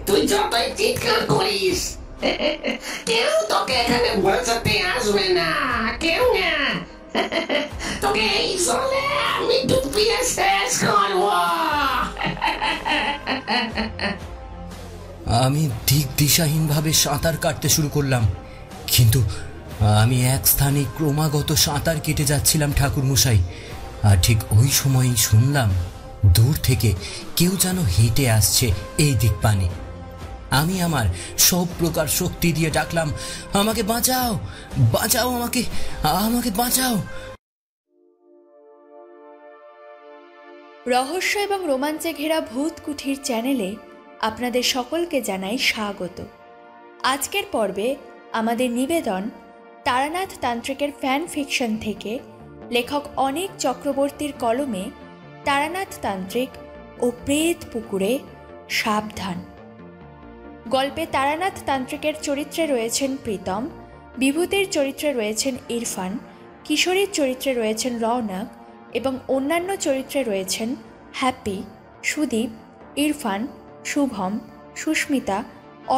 তুই যতই চিৎকার করিস কেউ তোকে এখানে বাঁচাতে আসবে না, কেউ না। তোকে এই জলে আমি ডুবিয়ে শেষ করব। আমি দিক দিশাহীনভাবে সাঁতার কাটতে শুরু করলাম, কিন্তু আমি এক স্থানে ক্রমাগত সাঁতার কেটে যাচ্ছিলাম ঠাকুরমশাই। আর ঠিক ওই সময়ই শুনলাম দূর থেকে কেউ যেন হেঁটে আসছে এই দিক পানে। আমি আমার সব প্রকার শক্তি দিয়ে ডাকলাম, আমাকে বাঁচাও, বাঁচাও, আমাকে আমাকে বাঁচাও। রহস্য এবং রোমাঞ্চে ঘেরা ভূত কুঠির চ্যানেলে আপনাদের সকলকে জানাই স্বাগত। আজকের পর্বে আমাদের নিবেদন তারানাথ তান্ত্রিকের ফ্যান ফিকশন থেকে লেখক অনেক চক্রবর্তীর কলমে তারানাথ তান্ত্রিক ও প্রেত পুকুরে সাবধান। গল্পে তারানাথ তান্ত্রিকের চরিত্রে রয়েছেন প্রীতম, বিভূতির চরিত্রে রয়েছেন ইরফান, কিশোরীর চরিত্রে রয়েছেন রৌনক এবং অন্যান্য চরিত্রে রয়েছেন হ্যাপি, সুদীপ, ইরফান, শুভম, সুস্মিতা,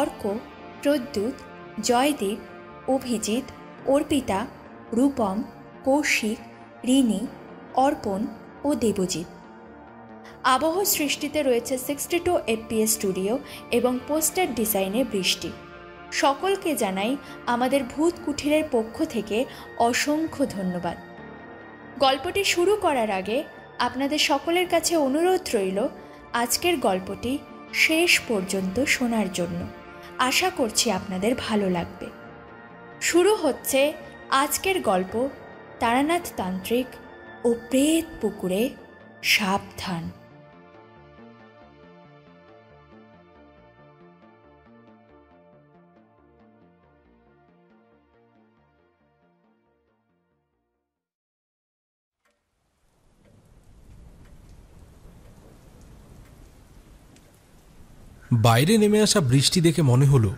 অর্ক, প্রদ্যুৎ, জয়দীপ, অভিজিৎ, অর্পিতা, রূপম, কৌশিক, রিনি, অর্পণ ও দেবজিৎ। আবহ সৃষ্টিতে রয়েছে 62 FPS স্টুডিও এবং পোস্টার ডিজাইনে বৃষ্টি। সকলকে জানাই আমাদের ভূত কুঠিরের পক্ষ থেকে অসংখ্য ধন্যবাদ। গল্পটি শুরু করার আগে আপনাদের সকলের কাছে অনুরোধ রইল আজকের গল্পটি শেষ পর্যন্ত শোনার জন্য। আশা করছি আপনাদের ভালো লাগবে। শুরু হচ্ছে আজকের গল্প তারানাথ তান্ত্রিক ও প্রেত পুকুরে সাবধান। বাইরে নেমে আসা বৃষ্টি দেখে মনে হলো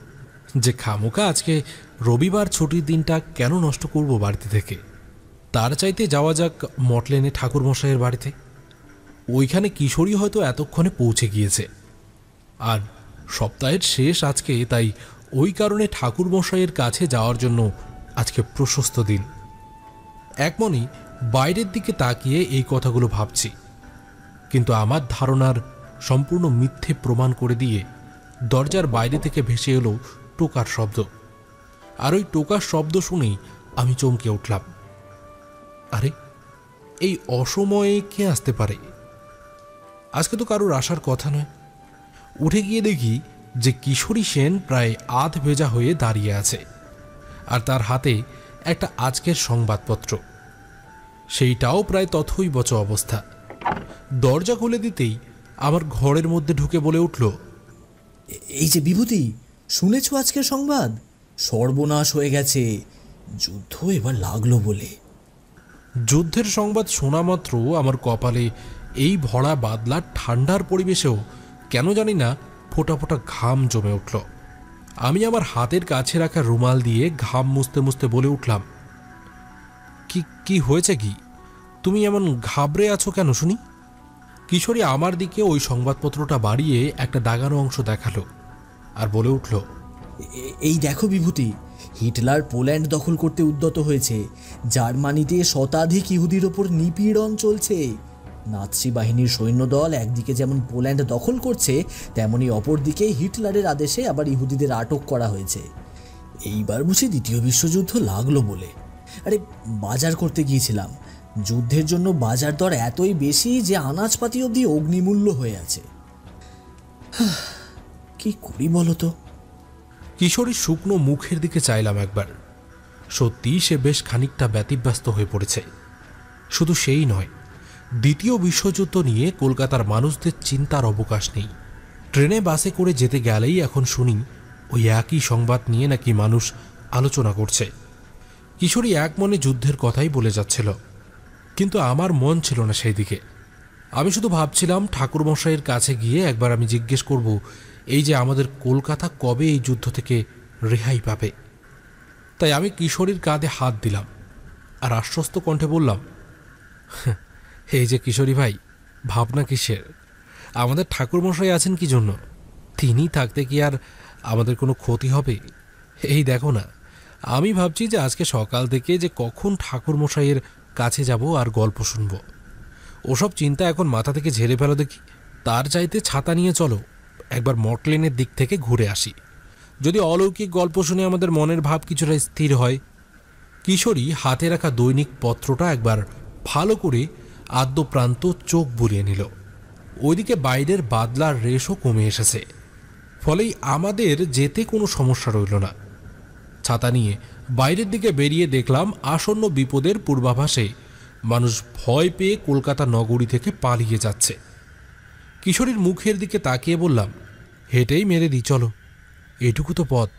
যে খামোকা আজকে রবিবার ছুটির দিনটা কেন নষ্ট করব বাড়িতে থেকে। তার চাইতে যাওয়া যাক মটলেনে ঠাকুরমশাইয়ের বাড়িতে। ওইখানে কিশোরী হয়তো এতক্ষণে পৌঁছে গিয়েছে, আর সপ্তাহের শেষ আজকে, তাই ওই কারণে ঠাকুরমশাইয়ের কাছে যাওয়ার জন্য আজকে প্রশস্ত দিন। এক মনে বাইরের দিকে তাকিয়ে এই কথাগুলো ভাবছি, কিন্তু আমার ধারণার সম্পূর্ণ মিথ্যে প্রমাণ করে দিয়ে দরজার বাইরে থেকে ভেসে এলো টোকার শব্দ। আর ওই টোকার শব্দ শুনেই আমি চমকে উঠলাম। আরে, এই অসময়ে কে আসতে পারে? আজকে তো কারোর আসার কথা নয়। উঠে গিয়ে দেখি যে কিশোরী সেন প্রায় আধ ভেজা হয়ে দাঁড়িয়ে আছে, আর তার হাতে একটা আজকের সংবাদপত্র, সেইটাও প্রায় তথৈবচ অবস্থা। দরজা খুলে দিতেই আমার ঘরের মধ্যে ঢুকে বলে উঠল, এই যে বিভূতি, শুনেছ আজকের সংবাদ? সর্বনাশ হয়ে গেছে, যুদ্ধ এবার লাগলো বলে। যুদ্ধের সংবাদ শোনা মাত্র আমার কপালে এই ভরা বাদলার ঠান্ডার পরিবেশেও কেন জানি না ফোঁটা ফোঁটা ঘাম জমে উঠল। আমি আমার হাতের কাছে রাখা রুমাল দিয়ে ঘাম মুছতে মুছতে বলে উঠলাম, কি হয়েছে? কি তুমি এমন ঘাবড়ে আছো কেন শুনি? কিশোরী আমার দিকে ওই সংবাদপত্রটা বাড়িয়ে একটা দাগানো অংশ দেখালো আর বলে উঠল, এই দেখো বিভূতি, হিটলার পোল্যান্ড দখল করতে উদ্যত হয়েছে। জার্মানিতে শতাধিক ইহুদির ওপর নিপীড়ন চলছে। নাৎসি বাহিনীর সৈন্যদল একদিকে যেমন পোল্যান্ড দখল করছে, তেমনি অপরদিকে হিটলারের আদেশে আবার ইহুদিদের আটক করা হয়েছে। এইবার বুঝি দ্বিতীয় বিশ্বযুদ্ধ লাগলো বলে। আরে, বাজার করতে গিয়েছিলাম। যুদ্ধের জন্য বাজার দর এতই বেশি যে আনাজপাতি অবধি অগ্নিমূল্য হয়ে আছে। কি করি বলো তো? কিশোরীর শুকনো মুখের দিকে চাইলাম একবার। সত্যি সে বেশ খানিকটা ব্যতিব্যস্ত হয়ে পড়েছে। শুধু সেই নয়, দ্বিতীয় বিশ্বযুদ্ধ নিয়ে কলকাতার মানুষদের চিন্তার অবকাশ নেই। ট্রেনে বাসে করে যেতে গেলেই এখন শুনি ওই একই সংবাদ নিয়ে নাকি মানুষ আলোচনা করছে। কিশোরী এক মনে যুদ্ধের কথাই বলে যাচ্ছিল, কিন্তু আমার মন ছিল না সেই দিকে। আমি শুধু ভাবছিলাম ঠাকুরমশাইয়ের কাছে গিয়ে একবার আমি জিজ্ঞেস করব, এই যে আমাদের কলকাতা কবে এই যুদ্ধ থেকে রেহাই পাবে। তাই আমি কিশোরীর কাঁধে হাত দিলাম আর আশ্বস্ত কণ্ঠে বললাম, এই যে কিশোরী ভাই, ভাবনা কিসের? আমাদের ঠাকুরমশাই আছেন কি জন্য? তিনি থাকতে কি আর আমাদের কোনো ক্ষতি হবে? এই দেখো না, আমি ভাবছি যে আজকে সকাল থেকে যে কখন ঠাকুরমশাইয়ের কাছে যাব আর গল্প শুনব। ওসব চিন্তা এখন মাথা থেকে ঝেড়ে ফেলো দেখি। তার চাইতে ছাতা নিয়ে চলো, একবার মটলেনের দিক থেকে ঘুরে আসি। যদি অলৌকিক গল্প শুনে আমাদের মনের ভাব কিছুটা স্থির হয়। কিশোরী হাতে রাখা দৈনিক পত্রটা একবার ভালো করে আদ্যপ্রান্ত চোখ বুলিয়ে নিল। ওইদিকে বাইরের বাদলার রেশও কমে এসেছে, ফলেই আমাদের যেতে কোনো সমস্যা রইল না। ছাতা নিয়ে বাইরের দিকে বেরিয়ে দেখলাম আসন্ন বিপদের পূর্বাভাসে মানুষ ভয় পেয়ে কলকাতা নগরী থেকে পালিয়ে যাচ্ছে। কিশোরীর মুখের দিকে তাকিয়ে বললাম, হেঁটেই মেরে দিই, চলো, এটুকু তো পথ।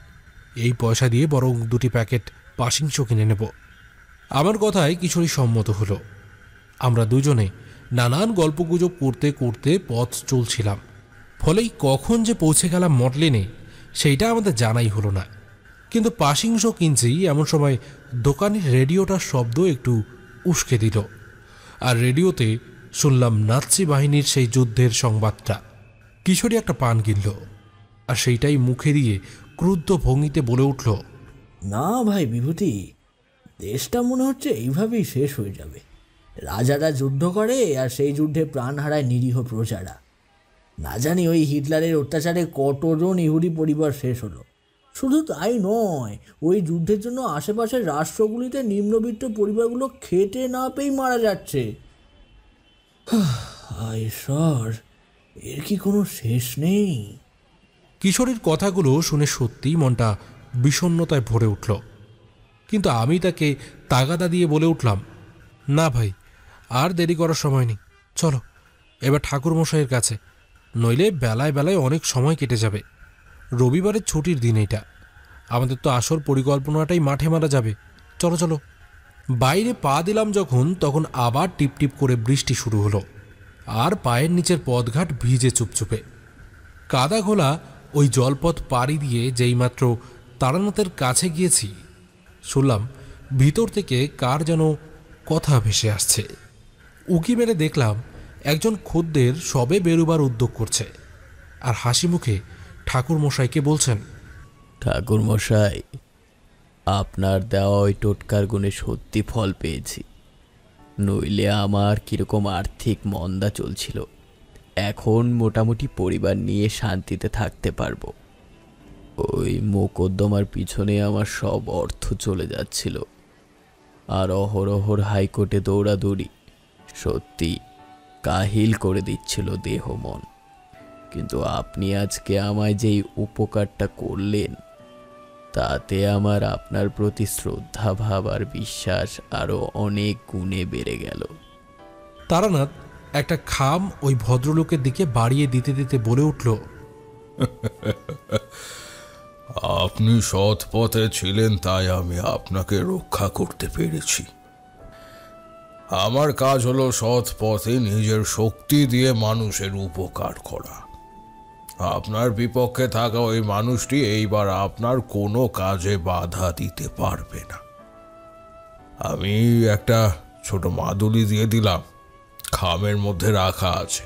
এই পয়সা দিয়ে বরং 2টি প্যাকেট পাশিংশ কিনে নেব। আমার কথায় কিশোরী সম্মত হলো। আমরা দুজনে নানান গল্পগুজব করতে করতে পথ চলছিলাম, ফলেই কখন যে পৌঁছে গেলাম মটলেনে সেইটা আমাদের জানাই হলো না। কিন্তু পাশিংশ কিনছি এমন সময় দোকানের রেডিওটার শব্দ একটু উস্কে দিল, আর রেডিওতে শুনলাম নাৎসি বাহিনীর সেই যুদ্ধের সংবাদটা। কিশোরী একটা পান কিনল, আর সেইটাই মুখে দিয়ে ক্রুদ্ধ ভঙ্গিতে বলে উঠল, না ভাই বিভূতি, দেশটা মনে হচ্ছে এইভাবেই শেষ হয়ে যাবে। রাজারা যুদ্ধ করে আর সেই যুদ্ধে প্রাণ হারায় নিরীহ প্রজারা। না জানি ওই হিটলারের অত্যাচারে কতজন ইহুদি পরিবার শেষ হলো। শুধু তাই নয়, ওই যুদ্ধের জন্য আশেপাশের রাষ্ট্রগুলিতে নিম্নবিত্ত পরিবারগুলো খেটে না পেয়েই মারা যাচ্ছে। ঈশ্বর, এর কি কোনো শেষ নেই? কিশোরীর কথাগুলো শুনে সত্যিই মনটা বিষণ্ণতায় ভরে উঠল। কিন্তু আমি তাকে তাগাদা দিয়ে বলে উঠলাম, না ভাই, আর দেরি করার সময় নেই, চলো এবার ঠাকুরমশাইয়ের কাছে, নইলে বেলায় বেলায় অনেক সময় কেটে যাবে। রবিবারের ছুটির দিন এটা, আমাদের তো আসল পরিকল্পনাটাই মাঠে মারা যাবে। চলো চলো। বাইরে পা দিলাম যখন, তখন আবার টিপটিপ করে বৃষ্টি শুরু হলো, আর পায়ের নিচের পথঘাট ভিজে চুপচুপে। কাদা ঘোলা ওই জলপথ পাড়ি দিয়ে যেইমাত্র তারানাথের কাছে গিয়েছি, শুনলাম ভিতর থেকে কার যেন কথা ভেসে আসছে। উকি মেরে দেখলাম একজন খদ্দের সবে বেরোবার উদ্যোগ করছে, আর হাসি মুখে ঠাকুরমশাইকে বলছেন, ঠাকুরমশাই, আপনার দেওয়া ওই টোটকার গুণে সত্যি ফল পেয়েছি। নইলে আমার কীরকম আর্থিক মন্দা চলছিল, এখন মোটামুটি পরিবার নিয়ে শান্তিতে থাকতে পারবো। ওই মোকদ্দমার পিছনে আমার সব অর্থ চলে যাচ্ছিল, আর অহরহর হাইকোর্টে দৌড়াদৌড়ি সত্যি কাহিল করে দিচ্ছিল দেহ মন। কিন্তু আপনি আজকে আমায় যেই উপকারটা করলেন, তাতে আমার আপনার প্রতি শ্রদ্ধা ভাব আর বিশ্বাস আরও অনেক গুণে বেড়ে গেল। তারানাথ একটা খাম ওই ভদ্রলোকের দিকে বাড়িয়ে দিতে দিতে বলে উঠল, আপনি সৎ পথে ছিলেন, তাই আমি আপনাকে রক্ষা করতে পেরেছি। আমার কাজ হলো সৎ পথে নিজের শক্তি দিয়ে মানুষের উপকার করা। আপনার বিপক্ষে থাকা ওই মানুষটি এইবার আপনার কোনো কাজে বাধা দিতে পারবে না। আমি একটা ছোট মাদুলি দিয়ে দিলাম, খামের মধ্যে রাখা আছে।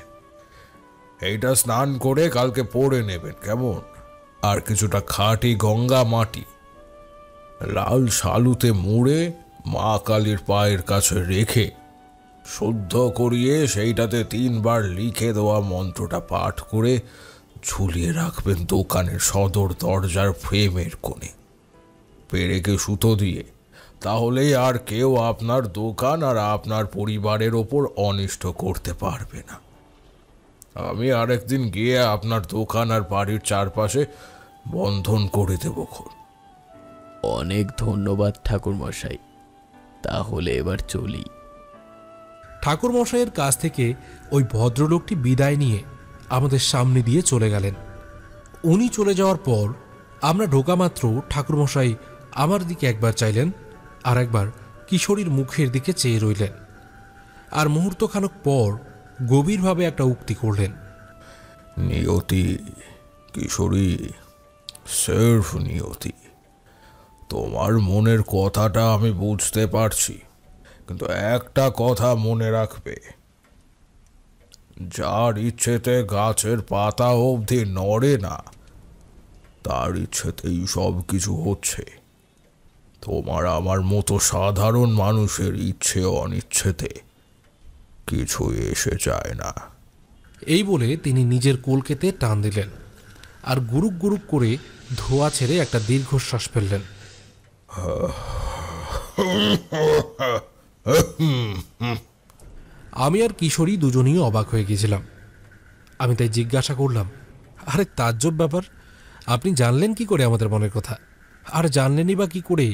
এইটা স্নান করে কালকে পরে নেবেন, কেমন? আর কিছুটা খাঁটি গঙ্গা মাটি লাল শালুতে মুড়ে মা কালীর পায়ের কাছে রেখে শুদ্ধ করিয়ে সেইটাতে 3 বার লিখে দেওয়া মন্ত্রটা পাঠ করে ঝুলিয়ে রাখবেন দোকানের সদর দরজার ফ্রেমের কোণে, পেরেকে সুতো দিয়ে। তাহলেই আর কেউ আপনার দোকান আর আপনার পরিবারের ওপর অনিষ্ট করতে পারবে না। আমি আরেকদিন গিয়ে আপনার দোকান আর বাড়ির চারপাশে বন্ধন করে দেব। অনেক ধন্যবাদ ঠাকুরমশাই, তাহলে এবার চলি। ঠাকুরমশাইয়ের কাছ থেকে ওই ভদ্রলোকটি বিদায় নিয়ে আমাদের সামনে দিয়ে চলে গেলেন। উনি চলে যাওয়ার পর আমরা ঢোকা মাত্র ঠাকুরমশাই আমার দিকে একবার চাইলেন, আর একবার কিশোরীর মুখের দিকে চেয়ে রইলেন, আর মুহূর্তখানেক পর গভীরভাবে একটা উক্তি করলেন, নিয়তি কিশোরী, সির্ফ নিয়তি। তোমার মনের কথাটা আমি বুঝতে পারছি, কিন্তু একটা কথা মনে রাখবে, যার ইচ্ছেতে গাছের পাতা অবধি নড়ে না, তার ইচ্ছেতেই সব কিছু হচ্ছে। তোমার আমার মতো সাধারণ মানুষের ইচ্ছে অনিচ্ছেতে কিছুই এসে যায় না। এই বলে তিনি নিজের কলকেতে টান দিলেন আর গুরুক গুরুক করে ধোঁয়া ছেড়ে একটা দীর্ঘশ্বাস ফেললেন। আমি আর কিশোরী দুজনেই অবাক হয়ে গেছিলাম। আমি তাই জিজ্ঞাসা করলাম, আরে তাজ্জব ব্যাপার, আপনি জানলেন কি করে আমাদের মনের কথা? আর জানলেনই বা কি করে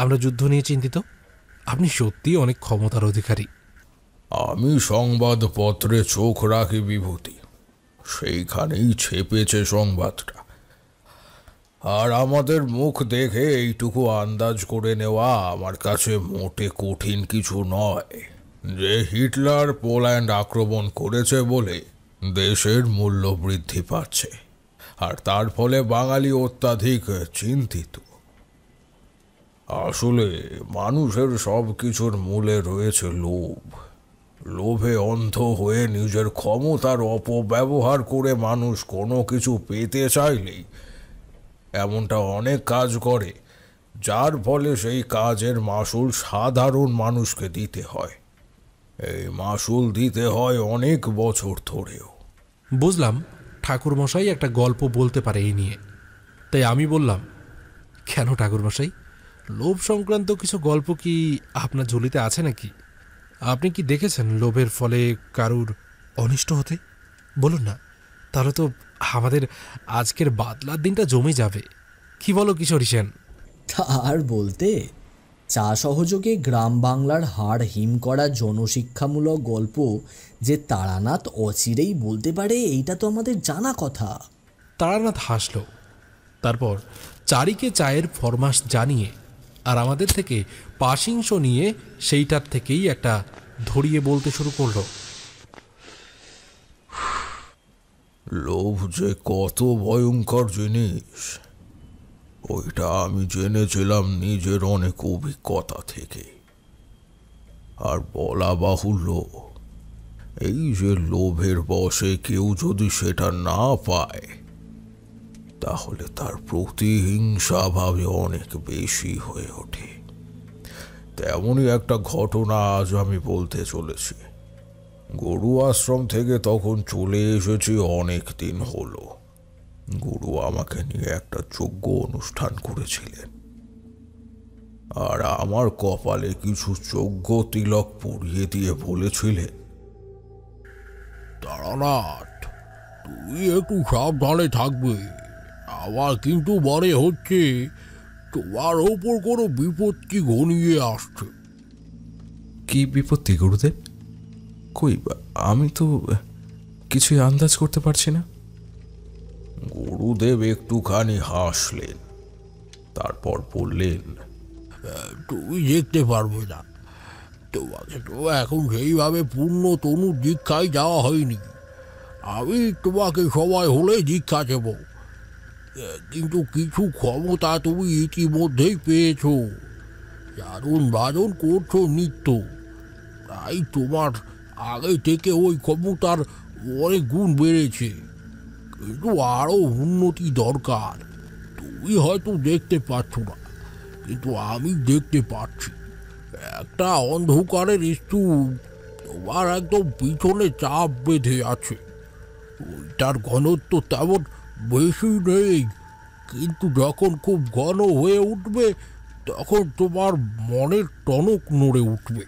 আমরা যুদ্ধ নিয়ে চিন্তিত? আপনি সত্যিই অনেক ক্ষমতার অধিকারী। আমি সংবাদপত্রে চোখ রাখি বিভূতি, সেইখানেই ছেপেছে সংবাদটা। আর আমাদের মুখ দেখে এইটুকু আন্দাজ করে নেওয়া আমার কাছে মোটে কঠিন কিছু নয় যে হিটলার পোল্যান্ড আক্রমণ করেছে বলে দেশের মূল্য বৃদ্ধি পাচ্ছে, আর তার ফলে বাঙালি অত্যাধিক চিন্তিত। আসলে মানুষের সব কিছুর মূলে রয়েছে লোভ। লোভে অন্ধ হয়ে নিজের ক্ষমতার অপব্যবহার করে মানুষ কোনো কিছু পেতে চাইলেই এমনটা অনেক কাজ করে, যার ফলে সেই কাজের মাসুল সাধারণ মানুষকে দিতে হয়। এই মাসুল দিতে হয় অনেক বছর ধরেও। বুঝলাম ঠাকুরমশাই একটা গল্প বলতে পারে এই নিয়ে। তাই আমি বললাম, কেন ঠাকুরমশাই, লোভ সংক্রান্ত কিছু গল্প কি আপনার ঝুলিতে আছে নাকি? আপনি কি দেখেছেন লোভের ফলে কারুর অনিষ্ট হতে? বলুন না, তাহলে তো আমাদের আজকের বাদলার দিনটা জমে যাবে। কি বলো কিশোরী সেন? আর বলতে, চা সহযোগে গ্রাম বাংলার হাড় হিম করা জনশিক্ষামূলক গল্প যে তারানাথ অচিরেই বলতে পারে, এইটা তো আমাদের জানা কথা। তারানাথ হাসল, তারপর চারিকে চায়ের ফরমাস জানিয়ে আর আমাদের থেকে পাশিংশ নিয়ে সেইটার থেকেই একটা ধরিয়ে বলতে শুরু করলো। লোভ যে কত ভয়ঙ্কর জিনিস, ওইটা আমি জেনেছিলাম নিজের অনেক অভিজ্ঞতা থেকে। আর বলা বাহুল্য, এই যে লোভের বশে কেউ যদি সেটা না পায়, তাহলে তার প্রতিহিংসা ভাবে অনেক বেশি হয়ে ওঠে। তেমনই একটা ঘটনা আজ আমি বলতে চলেছি। গুরু আশ্রম থেকে তখন চলে এসেছি অনেক দিন হলো। গুরু আমাকে নিয়ে একটা যজ্ঞ অনুষ্ঠান করেছিলেন, আর আমার কপালে কিছু যজ্ঞ তিলক পরিয়ে দিয়ে বলেছিলেন, তারানাথ, তুই একটু সাবধানে থাকবে। আবার কিন্তু মনে হচ্ছে তোমার ওপর কোনো বিপত্তি ঘনিয়ে আসছে। কি বিপত্তি গুরুদেব? কই, আমি তো কিছুই আন্দাজ করতে পারছি না। গুরুদেব একটুখানি হাসলেন, তারপর বললেন, তুমি দেখতে পারবে না, তোমাকে তো এখন সেইভাবে পূর্ণ তনু দীক্ষায় যাওয়া হয়নি। আমি তোমাকে সময় হলে দীক্ষা দেব, কিন্তু কিছু ক্ষমতা তুমি ইতিমধ্যেই পেয়েছ। দারুণ বাদন করছো নিত্য, তাই তোমার আগে থেকে ওই ক্ষমতার অনেক গুণ বেড়েছে। কিন্তু আরও উন্নতি দরকার। তুমি হয়তো দেখতে পাচ্ছ না, কিন্তু আমি দেখতে পাচ্ছি। একটা অন্ধকারের স্তূপ তোমার একদম পিছনে চাপ বেঁধে আছে। ওইটার ঘনত্ব তেমন বেশি নেই, কিন্তু যখন খুব ঘন হয়ে উঠবে তখন তোমার মনের টনক নড়ে উঠবে।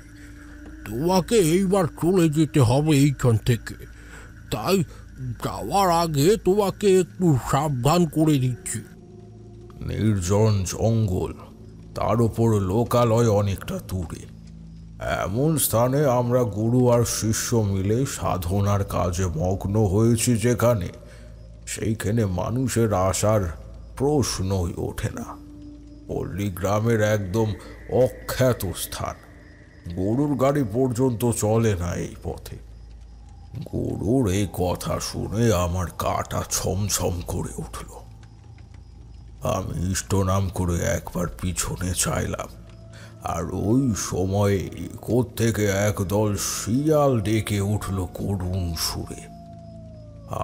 তোমাকে এইবার চলে যেতে হবে এইখান থেকে, তাই যাওয়ার আগে তোমাকে একটু সাবধান করে দিচ্ছি। নির্জন জঙ্গল, তার উপর লোকালয় অনেকটা দূরে। এমন স্থানে আমরা গুরু আর শিষ্য মিলে সাধনার কাজে মগ্ন হয়েছি যেখানে, সেইখানে মানুষের আসার প্রশ্নই ওঠে না। পল্লী গ্রামের একদম অখ্যাত স্থান, গরুর গাড়ি পর্যন্ত চলে না এই পথে। গরুর এই কথা শুনে আমার কাটা ছমছম করে উঠল। আমি ইষ্ট নাম করে একবার পিছনে চাইলাম, আর ওই সময়ে কোত্থেকে একদল শিয়াল ডেকে উঠল করুণ সুরে।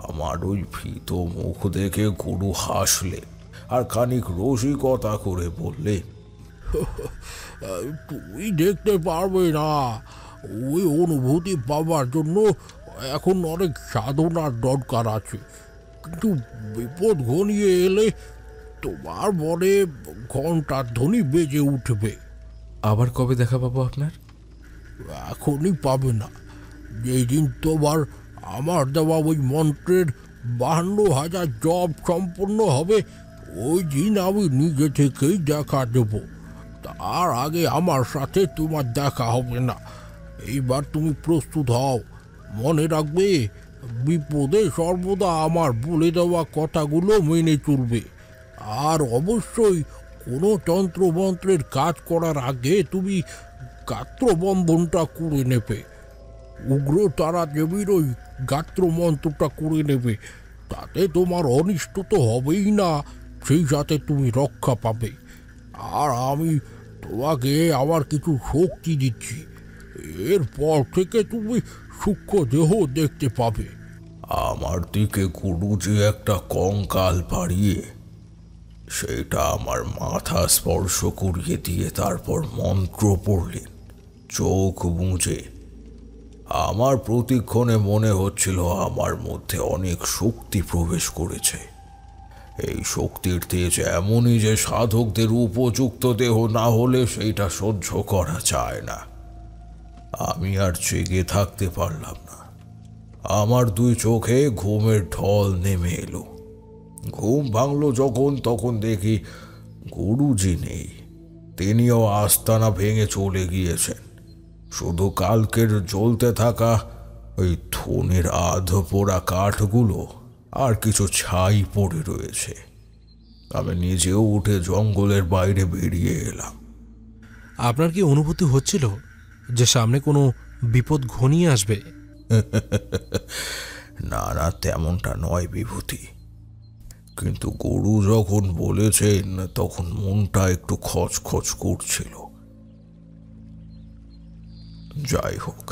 আমার ওই ভীত মুখ দেখে গরু হাসলে আর খানিক রসিকতা করে বললে, তুই দেখতে পারবে না, ওই অনুভূতি পাবার জন্য এখন অনেক সাধনার দরকার আছে। কিন্তু বিপদ ঘনিয়ে এলে তোমার মনে ঘন্টার ধ্বনি বেজে উঠবে। আবার কবে দেখা পাবো আপনার? এখনই পাবে না। যেই দিন তোমার আমার দেওয়া ওই মন্ত্রের 52,000 জপ সম্পূর্ণ হবে, ওই দিন আমি নিজে থেকেই দেখা দেব। তার আগে আমার সাথে তোমার দেখা হবে না। এইবার তুমি প্রস্তুত হও। মনে রাখবে, বিপদে সর্বদা আমার বলে দেওয়া কথাগুলো মেনে চলবে। আর অবশ্যই কোনো তন্ত্রমন্ত্রের কাজ করার আগে তুমি গাত্রবন্ধনটা করে নেবে। উগ্র তারা দেবীর ওই গাত্রমন্ত্রটা করে নেবে। তাতে তোমার অনিষ্ট তো হবেই না, সেই সাথে তুমি রক্ষা পাবে। আর আমি তোমাকে আমার কিছু শক্তি দিচ্ছি। এরপর থেকে তুমি সূক্ষ্ম দেহ দেখতে পাবে। আমার দিকে গুরুজি একটা কঙ্কাল পাড়িয়ে সেটা আমার মাথা স্পর্শ করিয়ে দিয়ে তারপর মন্ত্র পড়লেন। চোখ বুজে আমার প্রতিক্ষণে মনে হচ্ছিল আমার মধ্যে অনেক শক্তি প্রবেশ করেছে। এই শক্তির তেজ এমনই যে সাধকদের উপযুক্ত দেহ না হলে সেইটা সহ্য করা যায় না। আমি আর জেগে থাকতে পারলাম না। আমার দুই চোখে ঘুমের ঢল নেমে এলো। ঘুম ভাঙল যখন তখন দেখি গুরুজি নেই। তিনিও আস্তানা ভেঙে চলে গিয়েছেন। শুধু কালকের জ্বলতে থাকা ওই ধনের আধ পোড়া কাঠগুলো আর কিছু ছাই পড়ে রয়েছে। আমি নিজেও উঠে জঙ্গলের বাইরে বেরিয়ে এলাম। আপনার কি অনুভূতি হচ্ছিল যে সামনে কোনো বিপদ ঘনিয়ে আসবে? না না, তেমনটা নয় বিভূতি। কিন্তু গুরু যখন বলেছেন তখন মনটা একটু খচখচ করছিল। যাই হোক,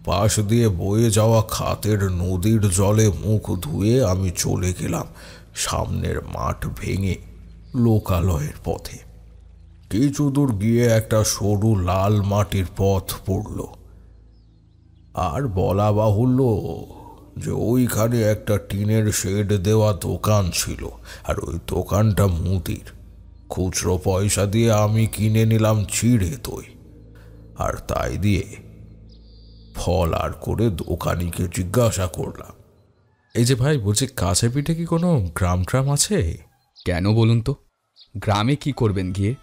পাশ দিয়ে বয়ে যাওয়া খাতের নদীর জলে মুখ ধুয়ে আমি চলে গেলাম সামনের মাঠ ভেঙে লোকালয়ের পথে। কিছু দূর গিয়ে একটা সরু লাল মাটির পথ পড়ল। আর বলা বাহুল্য যে ওইখানে একটা টিনের শেড দেওয়া দোকান ছিল, আর ওই দোকানটা মুদির। খুচরো পয়সা দিয়ে আমি কিনে নিলাম চিড়ে দই, আর তাই দিয়ে ফল আর করে দোকানিকে জিজ্ঞাসা করলাম, এই যে ভাই, বলছি কাছে পিঠে কি কোনো গ্রাম ট্রাম আছে? কেন বলুন তো, গ্রামে কি করবেন গিয়ে?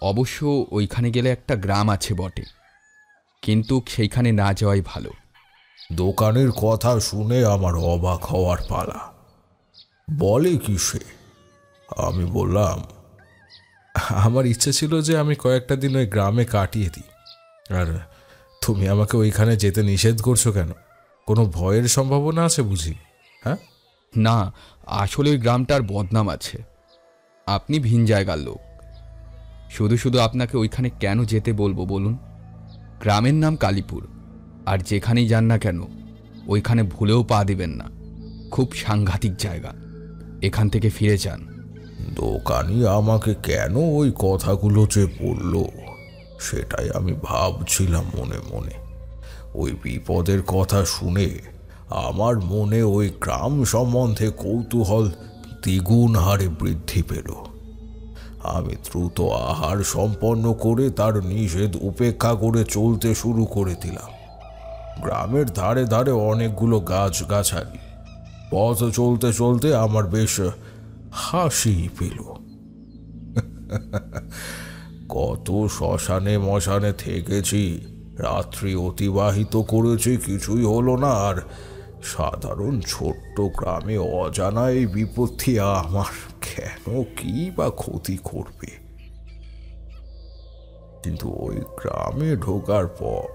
অবশ্য ওইখানে গেলে একটা গ্রাম আছে বটে, কিন্তু সেইখানে না যাওয়াই ভালো। দোকানের কথা শুনে আমার অবাক হওয়ার পালা। বলে কি সে? আমি বললাম, আমার ইচ্ছে ছিল যে আমি কয়েকটা দিন ওই গ্রামে কাটিয়ে দিই। আর তুমি আমাকে ওইখানে যেতে নিষেধ করছো কেন? কোনো ভয়ের সম্ভাবনা আছে বুঝি? হ্যাঁ না, আসলে ওই গ্রামটার বদনাম আছে। আপনি ভিন জায়গার লোক, শুধু শুধু আপনাকে ওইখানে কেন যেতে বলবো বলুন? গ্রামের নাম কালীপুর, আর যেখানেই যান না কেন ওইখানে ভুলেও পা দিবেন না। খুব সাংঘাতিক জায়গা, এখান থেকে ফিরে যান। দোকানি আমাকে কেন ওই কথাগুলো যে বলল সেটাই আমি ভাবছিলাম মনে মনে। ওই বিপদের কথা শুনে আমার মনে ওই গ্রাম সম্বন্ধে কৌতূহল দ্বিগুণ হারে বৃদ্ধি পেল। আমি দ্রুত আহার সম্পন্ন করে তার নিষেধ উপেক্ষা করে চলতে শুরু করে দিলাম। গ্রামের ধারে ধারে অনেকগুলো গাছগাছালি। পথ চলতে চলতে আমার বেশ হাসি পেল। কত শ্মশানে মশানে থেকেছি, রাত্রি অতিবাহিত করেছি, কিছুই হলো না। আর সাধারণ ছোট্ট গ্রামে অজানা এই বিপত্তি আমার কেন কি বা ক্ষতি করবে? কিন্তু ওই গ্রামে ঢোকার পর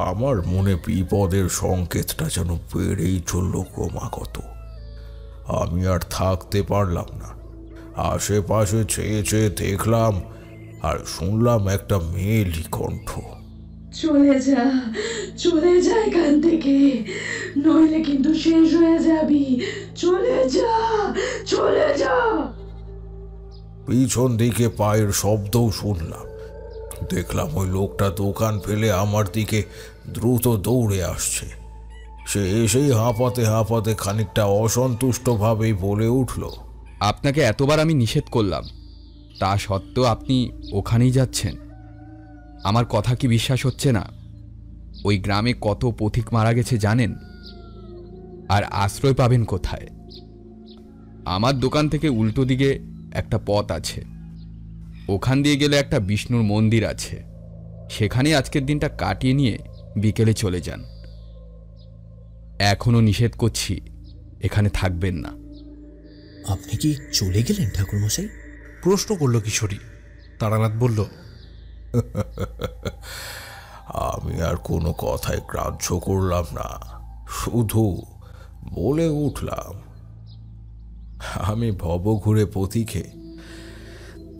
আমার মনে বিপদের সংকেতটা যেন বেড়েই চলল ক্রমাগত। আমি আর থাকতে পারলাম না। আশেপাশে চেয়ে চেয়ে দেখলাম আর শুনলাম একটা মেয়েলি কণ্ঠ। চলে যা এখান থেকে, নইলে কিন্তু শেষ হয়ে যাবি। চলে যা। পিছন দিকে পায়ের শব্দও শুনলাম। দেখলাম ওই লোকটা দোকান ফেলে আমার দিকে দ্রুত দৌড়ে আসছে। সে এসেই হাঁপাতে হাঁপাতে খানিকটা অসন্তুষ্ট ভাবেই বলে উঠল, আপনাকে এতবার আমি নিষেধ করলাম, তা সত্ত্বেও আপনি ওখানেই যাচ্ছেন। আমার কথা কি বিশ্বাস হচ্ছে না? ওই গ্রামে কত পথিক মারা গেছে জানেন? আর আশ্রয় পাবেন কোথায়? আমার দোকান থেকে উল্টো দিকে একটা পথ আছে, ওখান দিয়ে গেলে একটা বিষ্ণুর মন্দির আছে। সেখানে আজকের দিনটা কাটিয়ে নিয়ে বিকেলে চলে যান। এখনো নিষেধ করছি, এখানে থাকবেন না। আপনি কি চলে গেলেন ঠাকুরমশাই? প্রশ্ন করল কিশোরী। তারানাথ বলল, আমি আর কোনো কথাই গ্রাহ্য করলাম না, শুধু বলে উঠলাম, আমি ভবঘুরে পথিকে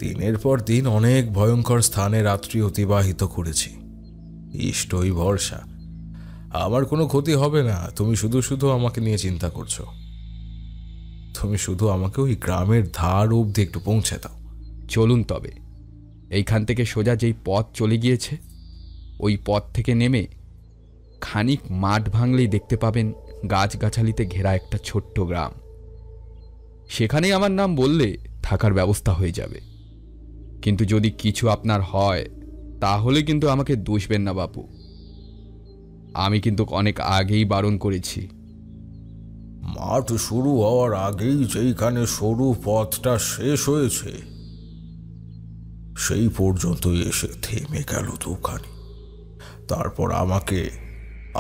দিনের পর দিন অনেক ভয়ঙ্কর স্থানে রাত্রি অতিবাহিত করেছি। ইষ্টই ভরসা, আমার কোনো ক্ষতি হবে না। তুমি শুধু শুধু আমাকে নিয়ে চিন্তা করছো। তুমি শুধু আমাকে ওই গ্রামের ধার অবধি একটু পৌঁছে দাও। চলুন তবে। এইখান থেকে সোজা যেই পথ চলে গিয়েছে, ওই পথ থেকে নেমে খানিক মাঠ ভাঙলেই দেখতে পাবেন গাছগাছালিতে ঘেরা একটা ছোট্ট গ্রাম। সেখানেই আমার নাম বললে থাকার ব্যবস্থা হয়ে যাবে। কিন্তু যদি কিছু আপনার হয় তাহলে কিন্তু আমাকে দুষবেন না বাপু। আমি কিন্তু অনেক আগেই বারণ করেছি। মাঠ শুরু হওয়ার আগেই যেইখানে সরু পথটা শেষ হয়েছে সেই পর্যন্ত এসে থেমে গেল দোকানি। তারপর আমাকে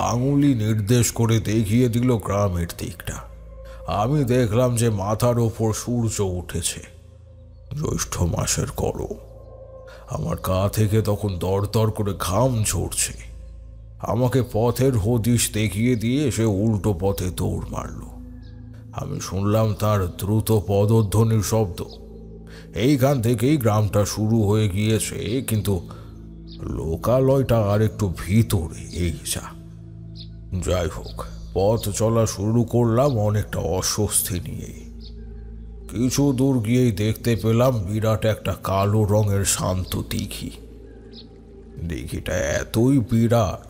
আঙুলি নির্দেশ করে দেখিয়ে দিল গ্রামের দিকটা। আমি দেখলাম যে মাথার ওপর সূর্য উঠেছে। জ্যৈষ্ঠ মাসের গরম। আমার গা থেকে তখন দরদর করে ঘাম ঝরছে। আমাকে পথের হদিশ দেখিয়ে দিয়ে সে উল্টো পথে দৌড় মারল। আমি শুনলাম তার দ্রুত পদধ্বনির শব্দ। এইখান থেকেই গ্রামটা শুরু হয়ে গিয়েছে, কিন্তু লোকালয়টা আর একটু ভিতরে। এই যাই হোক, পথ চলা শুরু করলাম অনেকটা অস্বস্তি নিয়ে। কিছু দূর গিয়েই দেখতে পেলাম বিরাট একটা কালো রঙের শান্ত দিঘি। দিঘিটা এতই বিরাট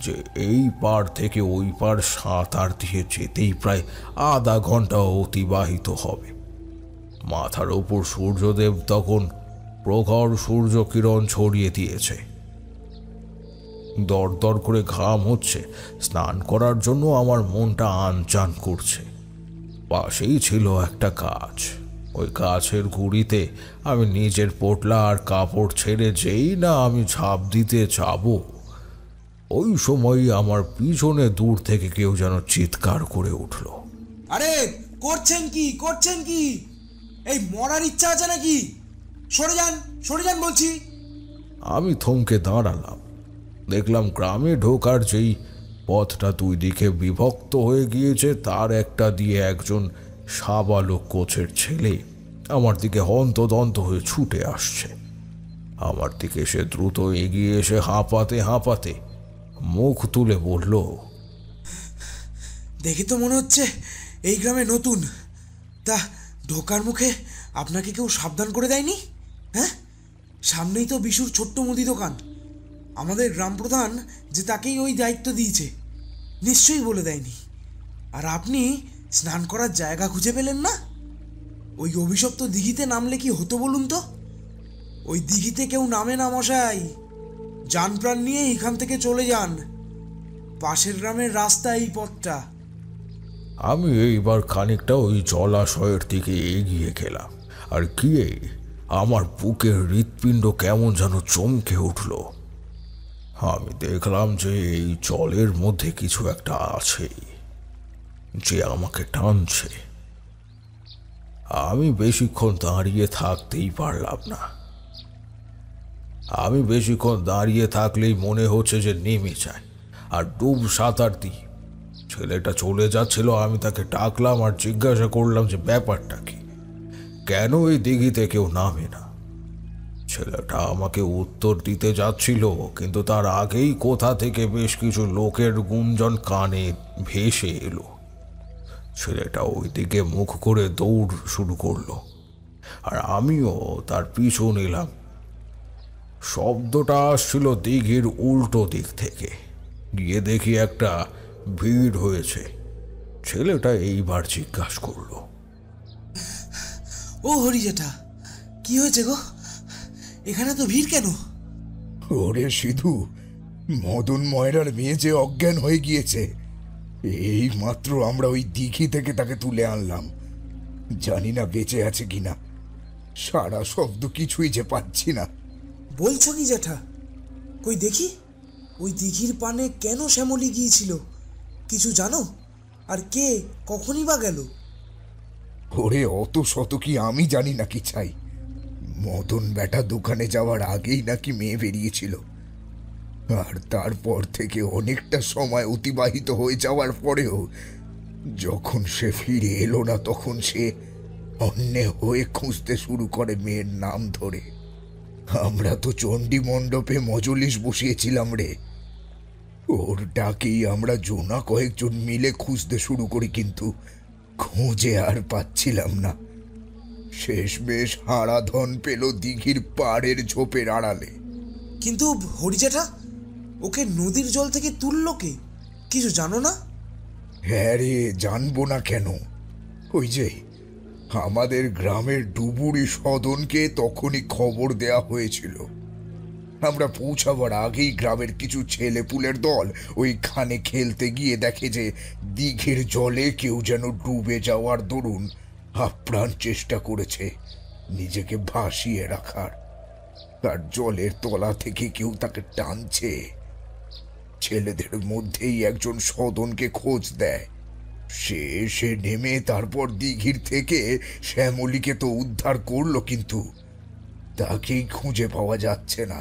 যে এই পার থেকে ওই পার সাঁতার দিয়ে যেতেই প্রায় আধা ঘন্টা অতিবাহিত হবে। মাথার ওপর সূর্যদেব তখন প্রখর সূর্য কিরণ ছড়িয়ে দিয়েছে। দরদর করে ঘাম হচ্ছে। স্নান করার জন্য আমার মনটা আনচান করছে। পাশেই ছিল একটা গাছ। ওই গাছের গুঁড়িতে আমি নিজের পোটলা আর কাপড় ছেড়ে যেই না আমি ঝাঁপ দিতে যাবো, ওই সময়ই আমার পিছনে দূর থেকে কেউ যেন চিৎকার করে উঠল, আরে করছেন কি? এই মরার ইচ্ছা আছে নাকি? সরে যান বলছি। আমি থমকে দাঁড়ালাম। দেখলাম গ্রামে ঢোকার যেই পথটা দুই দিকে বিভক্ত হয়ে গিয়েছে, তার একটা দিয়ে একজন সাবালক কোচের ছেলে আমার দিকে হন্তদন্ত হয়ে ছুটে আসছে। আমার দিকে সে দ্রুত এগিয়ে এসে হাঁপাতে হাঁপাতে মুখ তুলে বলল, দেখি তো মনে হচ্ছে এই গ্রামে নতুন। তা ঢোকার মুখে আপনাকে কেউ সাবধান করে দেয়নি? হ্যাঁ, সামনেই তো বিশুর ছোট্ট মুদি দোকান। আমাদের গ্রাম প্রধান যে তাকেই ওই দায়িত্ব দিয়েছে, নিশ্চয়ই বলে দেয়নি। আর আপনি স্নান করার জায়গা খুঁজে পেলেন না? ওই অভিশপ্ত দিঘিতে নামলে কি হতো বলুন তো? ওই দিঘিতে কেউ নামে না মশাই। যান প্রাণ নিয়ে এখান থেকে চলে যান। পাশের গ্রামের রাস্তা এই পথটা। আমি এইবার খানিকটা ওই জলাশয়ের দিকে এগিয়ে গেলাম। আর গিয়ে আমার বুকের হৃৎপিণ্ড কেমন যেন চমকে উঠল। আমি দেখলাম যে এই জলের মধ্যে কিছু একটা আছে যে আমাকে টানছে। আমি বেশিক্ষণ দাঁড়িয়ে থাকতেই পারলাম না। আমি বেশিক্ষণ দাঁড়িয়ে থাকলেই মনে হচ্ছে যে নেমে যায় আর ডুব সাঁতার দিই। ছেলেটা চলে যাচ্ছিল। আমি তাকে ডাকলাম আর জিজ্ঞাসা করলাম যে ব্যাপারটা কি, কেন এই দিঘিতে কেউ নামে না। ছেলেটা আমাকে উত্তর দিতে যাচ্ছিল, কিন্তু তার আগেই কোথা থেকে বেশ কিছু লোকের গুঞ্জন কানে ভেসে এলো। ছেলেটা ওইদিকে মুখ করে দৌড় শুরু করলো, আর আমিও তার পিছু নিলাম। শব্দটা আসছিল দিঘির উল্টো দিক থেকে। গিয়ে দেখি একটা ভিড় হয়েছে। ছেলেটা এইবার জিজ্ঞাসা করলো, ও হরি জেঠা, কি হয়েছে গো? এখানে তো ভিড় কেন? ওরে সিধু, মদন ময়রার মেয়ে যে অজ্ঞান হয়ে গিয়েছে, এই মাত্র আমরা ওই দিঘি থেকে তাকে তুলে আনলাম। জানি না বেঁচে আছে কিনা, সারা শব্দ কিছুই যে পাচ্ছি না। বলছো কি জেঠা? কই দেখি, ওই দিঘির পানে কেন শ্যামলী গিয়েছিল কিছু জানো? আর কে কখনই বা গেল? ওরে অত শত কি আমি জানি নাকি চাই। মদন বেটা দোকানে যাওয়ার আগেই নাকি মেয়ে বেরিয়েছিল, আর তারপর থেকে অনেকটা সময় অতিবাহিত হয়ে যাওয়ার পরেও যখন সে ফিরে এলো না, তখন সে অন্যে হয়ে খুঁজতে শুরু করে মেয়ের নাম ধরে। আমরা তো চণ্ডী মণ্ডপে মজলিস বসিয়েছিলাম রে। ওর ডাকেই আমরা জোনা কয়েকজন মিলে খুঁজতে শুরু করি, কিন্তু খুঁজে আর পাচ্ছিলাম না। শেষমেশ হারাধন পেল দিঘির পাড়ের ঝোপের আড়ালে। কিন্তু হরিজেঠা, ওকে নদীর জল থেকে তুললো কে? কিছু জানো না? হ্যাঁ রে, জানবো না কেন। ওই যে আমাদের গ্রামের ডুবুরি সদনকে তখনই খবর দেয়া হয়েছিল। আমরা পৌঁছাবার আগেই গ্রামের কিছু ছেলেপুলের দল ওইখানে খেলতে গিয়ে দেখে যে দিঘির জলে কেউ যেন ডুবে যাওয়ার দরুন আপ্রাণ চেষ্টা করেছে নিজেকে ভাসিয়ে রাখার, আর জলের তলা থেকে কেউ তাকে টানছে। ছেলেদের মধ্যেই একজন সদনকে খোঁজ দেয়। সে নেমে তারপর দিঘির থেকে শ্যামলীকে তো উদ্ধার করলো, কিন্তু তাকেই খুঁজে পাওয়া যাচ্ছে না।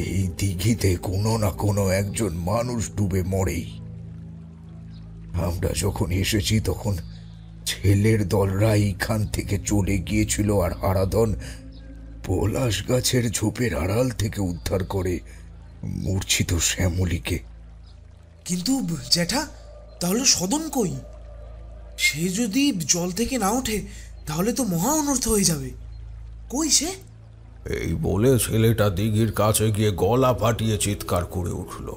এই দিঘিতে কোনো না কোনো একজন মানুষ ডুবে মরেই। আমরা যখন এসেছি তখন ছেলের দলরা এইখান থেকে চলে গিয়েছিল, আর হারাধন পলাশ গাছের ঝোপের আড়াল থেকে উদ্ধার করে মূর্ছিত শ্যামলীকে। কিন্তু জ্যাঠা, তাহলে সদন কই? সে যদি জল থেকে না ওঠে তাহলে তো মহা অনর্থ হয়ে যাবে। কই সে? এই বলে ছেলেটা দিঘির কাছে গিয়ে গলা ফাটিয়ে চিৎকার করে উঠল,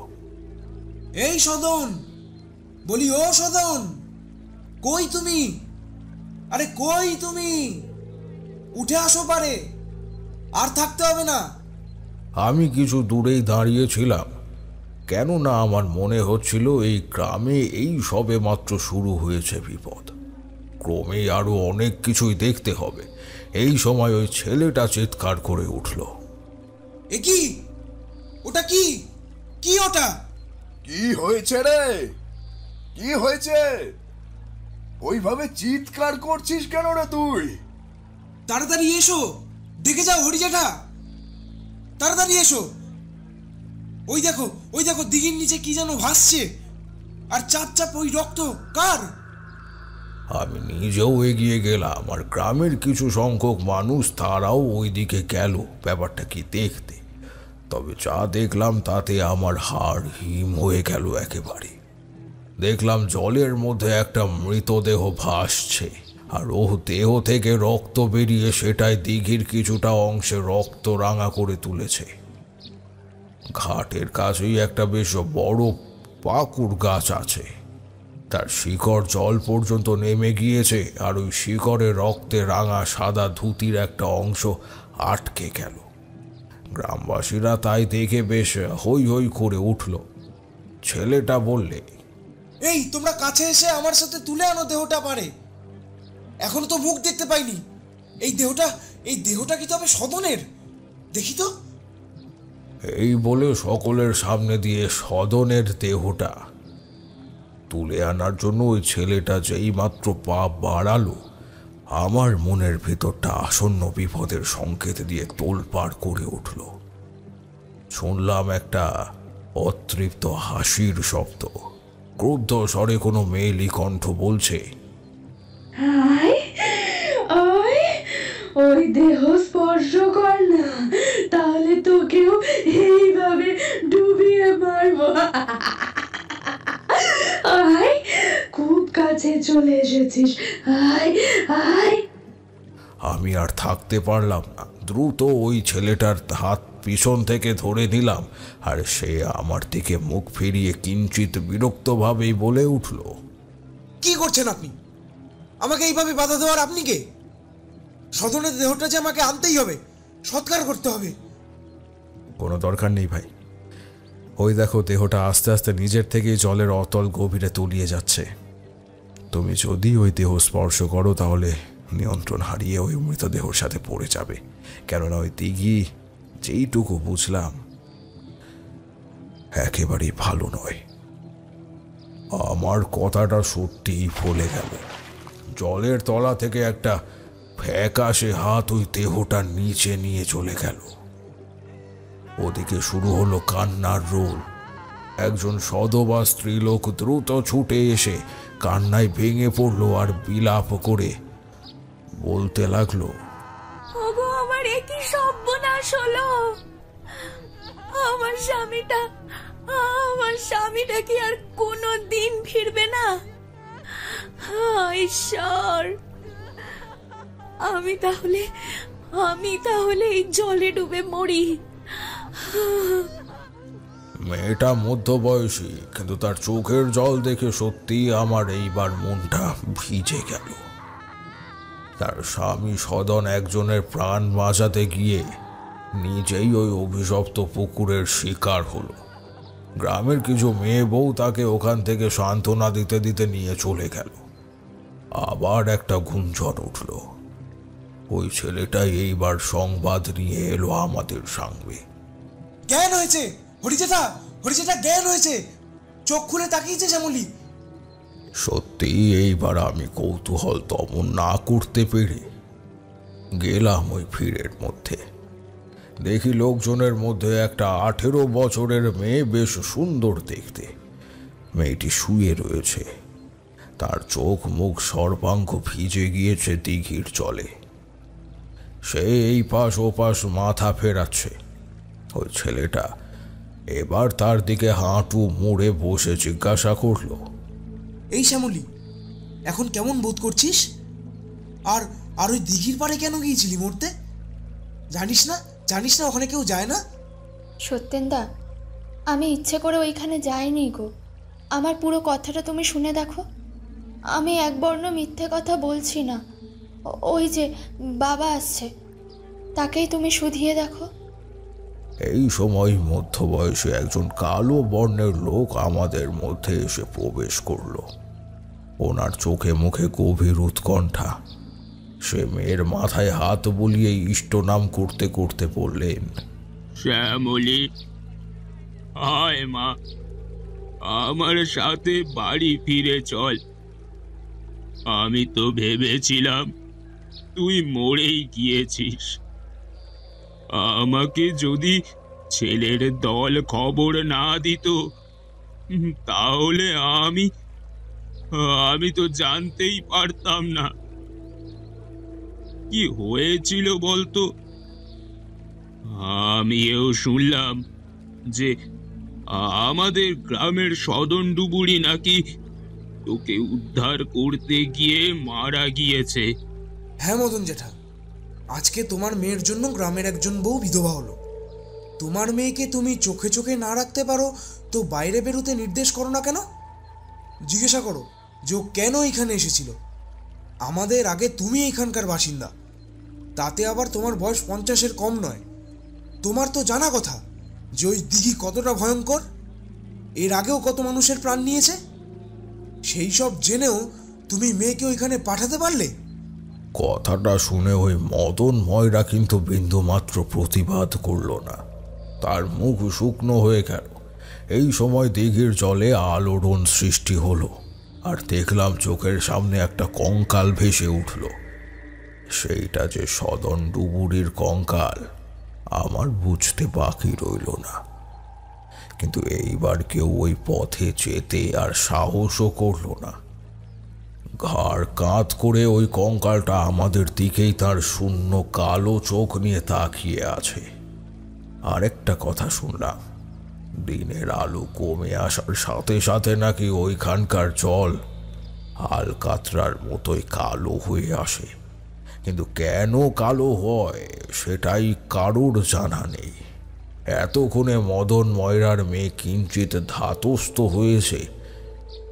এই সদন, বলি ও সদন, কই তুমি? আরে কই তুমি? উঠে আসো পারে, আর থাকতে হবে না। আমি কিছু দূরেই দাঁড়িয়েছিলাম, কেননা আমার মনে হচ্ছিল এই গ্রামে এই সবে মাত্র শুরু হয়েছে বিপদ। ক্রমে আরো অনেক কিছুই দেখতে হবে। এই সময় ওই ছেলেটা চিৎকার করে উঠল, এ কি? ওটা কি? কি ওটা? কি হয়েছে রে? কি হয়েছে? ওইভাবে চিৎকার করছিস কেন রে তুই? তাড়াতাড়ি এসো, দেখে যাও হরিজেঠা, তাড়াতাড়ি এসো। ওই দেখো, ওই দেখো, দিঘির নিচে কি যেন ভাসছে, আর চাপ চাপ ওই রক্ত কার? আমি নিজেও এগিয়ে গেলাম, আর গ্রামের কিছু সংখ্যক মানুষ তারাও ওই দিকে গেল ব্যাপারটা কি দেখতে। তবে যা দেখলাম তাতে আমার হাড় হিম হয়ে গেল একেবারে। দেখলাম জলের মধ্যে একটা মৃতদেহ ভাসছে, আর ও দেহ থেকে রক্ত বেরিয়ে সেটাই দিঘির কিছুটা অংশে রক্ত রাঙা করে তুলেছে। ঘাটের কাছেই একটা বেশ বড় পাকুড় গাছ আছে, তার শিকড় জল পর্যন্ত নেমে গিয়েছে, আর ওই শিকড়ে রক্তে রাঙা সাদা ধুতির একটা অংশ আটকে গেল। গ্রামবাসীরা তাই দেখে বেশ হই হই করে উঠল। ছেলেটা বললে, এই তোমরা কাছে এসে আমার সাথে তুলে আনো দেহটা পারে। এখনো তো মুখ দেখতে পাইনি। এই দেহটা কি তবে সদনের? দেখি তো। এই বলে সকলের সামনে দিয়ে সদনের দেহটা তুলে আনার জন্য ওই ছেলেটা যেই মাত্র পা বাড়ালো, আমার মনের ভিতরটা আসন্ন বিপদের সংকেত দিয়ে তোলপাড় করে উঠল। শুনলাম একটা অতৃপ্ত হাসির শব্দ। ক্রুদ্ধ স্বরে কোনো মেয়েলি কণ্ঠ বলছে, ওই দেহ স্পর্শ স্পর্শ কর না, তাহলে তোকেও এইভাবে ডুবিয়ে মারবো। আয়, খুব কাছে চলে এসেছিস, আয় আয়। আমি আর থাকতে পারলাম না, দ্রুত ওই ছেলেটার হাত পিছন থেকে ধরে নিলাম, আর সে আমার দিকে মুখ ফিরিয়ে কিঞ্চিত বিরক্তভাবেই বলে উঠল, কি করছেন আপনি? আমাকে এইভাবে বাধা দেওয়ার আপনি কে? সদনের দেহটা যে আমাকে আনতেই হবে, সৎকার করতে হবে। কোনো দরকার নেই ভাই, ওই দেখো দেহটা আস্তে আস্তে নিজের থেকেই জলের অতল গভীরে তলিয়ে যাচ্ছে। তুমি যদি ওই দেহ স্পর্শ করো তাহলে নিয়ন্ত্রণ হারিয়ে ওই মৃতদেহর সাথে পড়ে যাবে, কেননা ওই দিঘি যেইটুকু বুঝলাম একেবারেই ভালো নয়। আমার কথাটা সত্যিই ফলে গেল। জলের তলা থেকে একটা ফ্যাকাশে হাত ওই দেহটার নিচে নিয়ে চলে গেল। ওদিকে শুরু হলো কান্নার রোল। একজন সধবা স্ত্রীলোক দ্রুত ছুটে এসে কান্নায় ভেঙে পড়লো আর বিলাপ করে বলতে লাগলো, ওগো, আমার একই সর্বনাশ হলো। আমার স্বামীটা কি আর কোনো দিন ফিরবে না? ঈশ্বর, আমি তাহলে এই জলে ডুবে মরি। মেয়েটা মধ্যবয়সী, কিন্তু তার চোখের জল দেখে সত্যি আমার এইবার মনটা ভিজে গেল। তার স্বামী সদন একজনের প্রাণ বাঁচাতে গিয়ে নিজেই ওই অভিশপ্ত পুকুরের শিকার হলো। গ্রামের কিছু মেয়ে বউ তাকে ওখান থেকে সান্ত্বনা দিতে দিতে নিয়ে চলে গেল। আবার একটা গুঞ্জন উঠল। ওই ছেলেটাই এইবার সংবাদ নিয়ে এলো আমাদের সামনে। জ্ঞান হয়েছে হরিজেঠা, জ্ঞান হয়েছে। চোখ খুলে তাকিয়েছে শ্যামলী। সত্যি এইবার আমি কৌতূহল দমন না করতে পেরে গেলাম ওই ভিড়ের মধ্যে। দেখি লোকজনের মধ্যে একটা 18 বছরের মেয়ে, বেশ সুন্দর দেখতে। মেয়েটি শুয়ে রয়েছে, তার চোখ মুখ সর্বাঙ্গ ভিজে গিয়েছে দিঘির জলে। সে এই পাশ ওপাশ মাথা ফেরাচ্ছে। ওই ছেলেটা এবার তার দিকে হাঁটু মুড়ে বসে জিজ্ঞাসা করলো, এই শ্যামলী, এখন কেমন বোধ করছিস? আর ওই দিঘির পাড়ে কেন গিয়েছিলি মরতে? জানিস না ওখানে কেউ যায় না? সত্যেনদা, আমি ইচ্ছে করে ওইখানে যাইনি গো। আমার পুরো কথাটা তুমি শুনে দেখো। আমি এক বর্ণ মিথ্যে কথা বলছি না। ওই যে বাবা আসছে, তাকেই তুমি শুধিয়ে দেখো। এই সময় মধ্যবয়সী একজন কালো বর্ণের লোক আমাদের মধ্যে এসে প্রবেশ করলো। ওনার চোখে মুখে গভীর উৎকণ্ঠা। সে মেয়ের মাথায় হাত বুলিয়ে ইষ্ট নাম করতে করতে বললেন, শ্যামলী, আয় মা, আমার সাথে বাড়ি ফিরে চল। আমি তো ভেবেছিলাম তুই মরেই গিয়েছিস। আমাকে যদি ছেলের দল খবর না দিত তাহলে আমি তো জানতেই পারতাম না কি হয়েছিল বলতো। আমিও শুনলাম যে আমাদের গ্রামের সদন ডুবুরি নাকি তোকে উদ্ধার করতে গিয়ে মারা গিয়েছে। হ্যাঁ মদন জেঠা, আজকে তোমার মেয়ের জন্য গ্রামের একজন বউ বিধবা হলো। তোমার মেয়েকে তুমি চোখে চোখে না রাখতে পারো তো বাইরে বেরোতে নির্দেশ করো না কেন? জিজ্ঞাসা করো যে ও কেন এখানে এসেছিল। আমাদের আগে তুমি এখানকার বাসিন্দা, তাতে আবার তোমার বয়স 50-এর কম নয়। তোমার তো জানা কথা যে ওই দিঘি কতটা ভয়ঙ্কর, এর আগেও কত মানুষের প্রাণ নিয়েছে। সেই সব জেনেও তুমি মেয়েকে ওইখানে পাঠাতে পারলে? কথাটা শুনে ওই মদন ময়রা কিন্তু বিন্দুমাত্র প্রতিবাদ করল না। তার মুখ শুকনো হয়ে গেল। এই সময় দিঘির জলে আলোড়ন সৃষ্টি হলো, আর দেখলাম চোখের সামনে একটা কঙ্কাল ভেসে উঠল। সেইটা যে সদন ডুবুরির কঙ্কাল আমার বুঝতে বাকি রইল না। কিন্তু এইবার কেউ ওই পথে যেতে আর সাহসও করল না। ঘাড় কাঁধ করে ওই কঙ্কালটা আমাদের দিকেই তার শূন্য কালো চোখ নিয়ে তাকিয়ে আছে। আরেকটা কথা শুনলাম, দিনের আলো কমে আসার সাথে সাথে নাকি ওইখানকার জল আলকাতরার মতোই কালো হয়ে আসে, কিন্তু কেন কালো হয় সেটাই কারোর জানা নেই। এতক্ষণে মদন ময়রার মেয়ে কিঞ্চিত ধাতস্থ হয়েছে,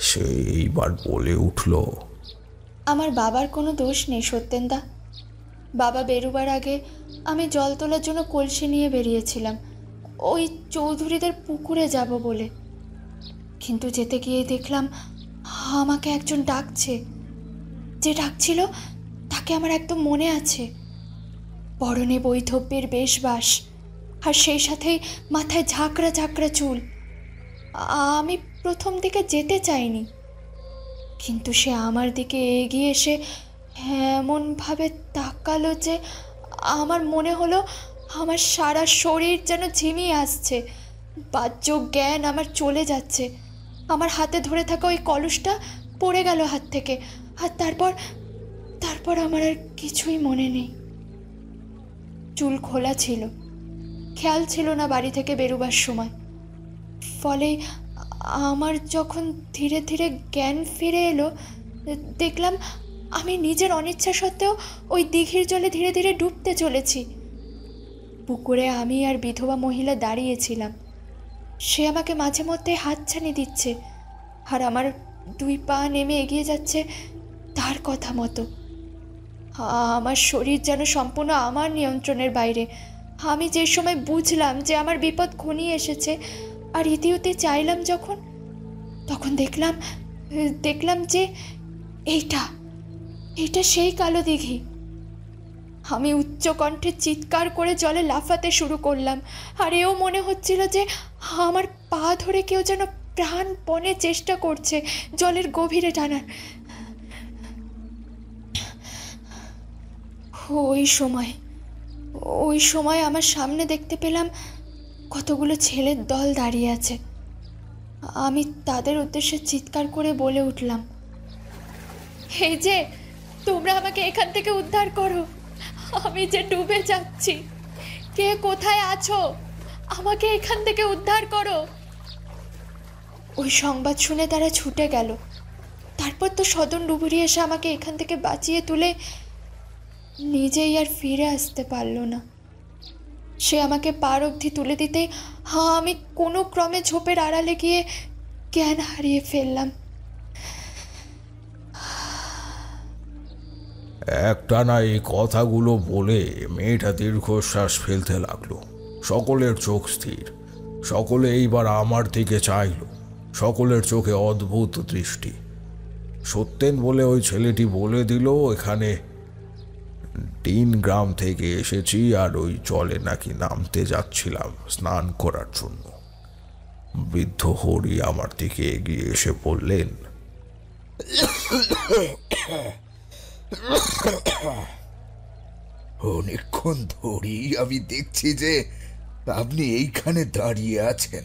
সে এইবার বলে উঠল, আমার বাবার কোনো দোষ নেই সত্যেনদা। বাবা বেরোবার আগে আমি জল তোলার জন্য কলসি নিয়ে বেরিয়েছিলাম ওই চৌধুরীদের পুকুরে যাব বলে, কিন্তু যেতে গিয়ে দেখলাম আমাকে একজন ডাকছে। যে ডাকছিল তাকে আমার একদম মনে আছে। পরনে বৈধব্যের বেশবাস, আর সেই সাথেই মাথায় ঝাঁকড়া ঝাঁকড়া চুল। আমি প্রথম দিকে যেতে চাইনি, কিন্তু সে আমার দিকে এগিয়ে এসে এমনভাবে তাকালো যে আমার মনে হলো আমার সারা শরীর যেন ঝিমিয়ে আসছে, বাহ্য জ্ঞান আমার চলে যাচ্ছে। আমার হাতে ধরে থাকা ওই কলসটা পড়ে গেল হাত থেকে, আর তারপর আমার আর কিছুই মনে নেই। চুল খোলা ছিল, খেয়াল ছিল না বাড়ি থেকে বেরোবার সময়। ফলে আমার যখন ধীরে ধীরে জ্ঞান ফিরে এলো, দেখলাম আমি নিজের অনিচ্ছা সত্ত্বেও ওই দিঘির জলে ধীরে ধীরে ডুবতে চলেছি। পুকুরে আমি আর বিধবা মহিলা দাঁড়িয়েছিলাম। সে আমাকে মাঝে মধ্যে হাতছানি দিচ্ছে, আর আমার 2 পা নেমে এগিয়ে যাচ্ছে তার কথা মতো। আমার শরীর যেন সম্পূর্ণ আমার নিয়ন্ত্রণের বাইরে। আমি যে সময় বুঝলাম যে আমার বিপদ ঘনিয়ে এসেছে আর ইতিউতি চাইলাম যখন, তখন দেখলাম যে এইটা সেই কালো দিঘি। আমি উচ্চ কণ্ঠে চিৎকার করে জলে লাফাতে শুরু করলাম, আর এও মনে হচ্ছিল যে আমার পা ধরে কেউ যেন প্রাণপণে চেষ্টা করছে জলের গভীরে টানার। ওই সময় আমার সামনে দেখতে পেলাম কতগুলো ছেলের দল দাঁড়িয়ে আছে। আমি তাদের উদ্দেশ্যে চিৎকার করে বলে উঠলাম, এই যে তোমরা আমাকে এখান থেকে উদ্ধার করো, আমি যে ডুবে যাচ্ছি। কে কোথায় আছো? আমাকে এখান থেকে উদ্ধার করো। ওই সংবাদ শুনে তারা ছুটে গেল। তারপর তো সদন ডুবুরি এসে আমাকে এখান থেকে বাঁচিয়ে তুলে নিজেই আর ফিরে আসতে পারল না। সে আমাকে পার অবধি তুলে দিতেই আমি কোনো ক্রমে ঝোপের আড়ালে গিয়ে জ্ঞান হারিয়ে ফেললাম। একটানা এই কথাগুলো বলে মেয়েটা দীর্ঘশ্বাস ফেলতে লাগলো। সকলের চোখ স্থির, সকলে এইবার আমার দিকে চাইল। সকলের চোখে অদ্ভুত দৃষ্টি। সত্যেন বলে ওই ছেলেটি বলে দিল, এখানে 3 গ্রাম থেকে এসেছি, আর ওই জলে নাকি নামতে যাচ্ছিলাম স্নান করার জন্য। বৃদ্ধ হরি আমার দিকে এগিয়ে এসে বললেন, অনেকক্ষণ ধরেই আমি দেখছি যে আপনি এইখানে দাঁড়িয়ে আছেন।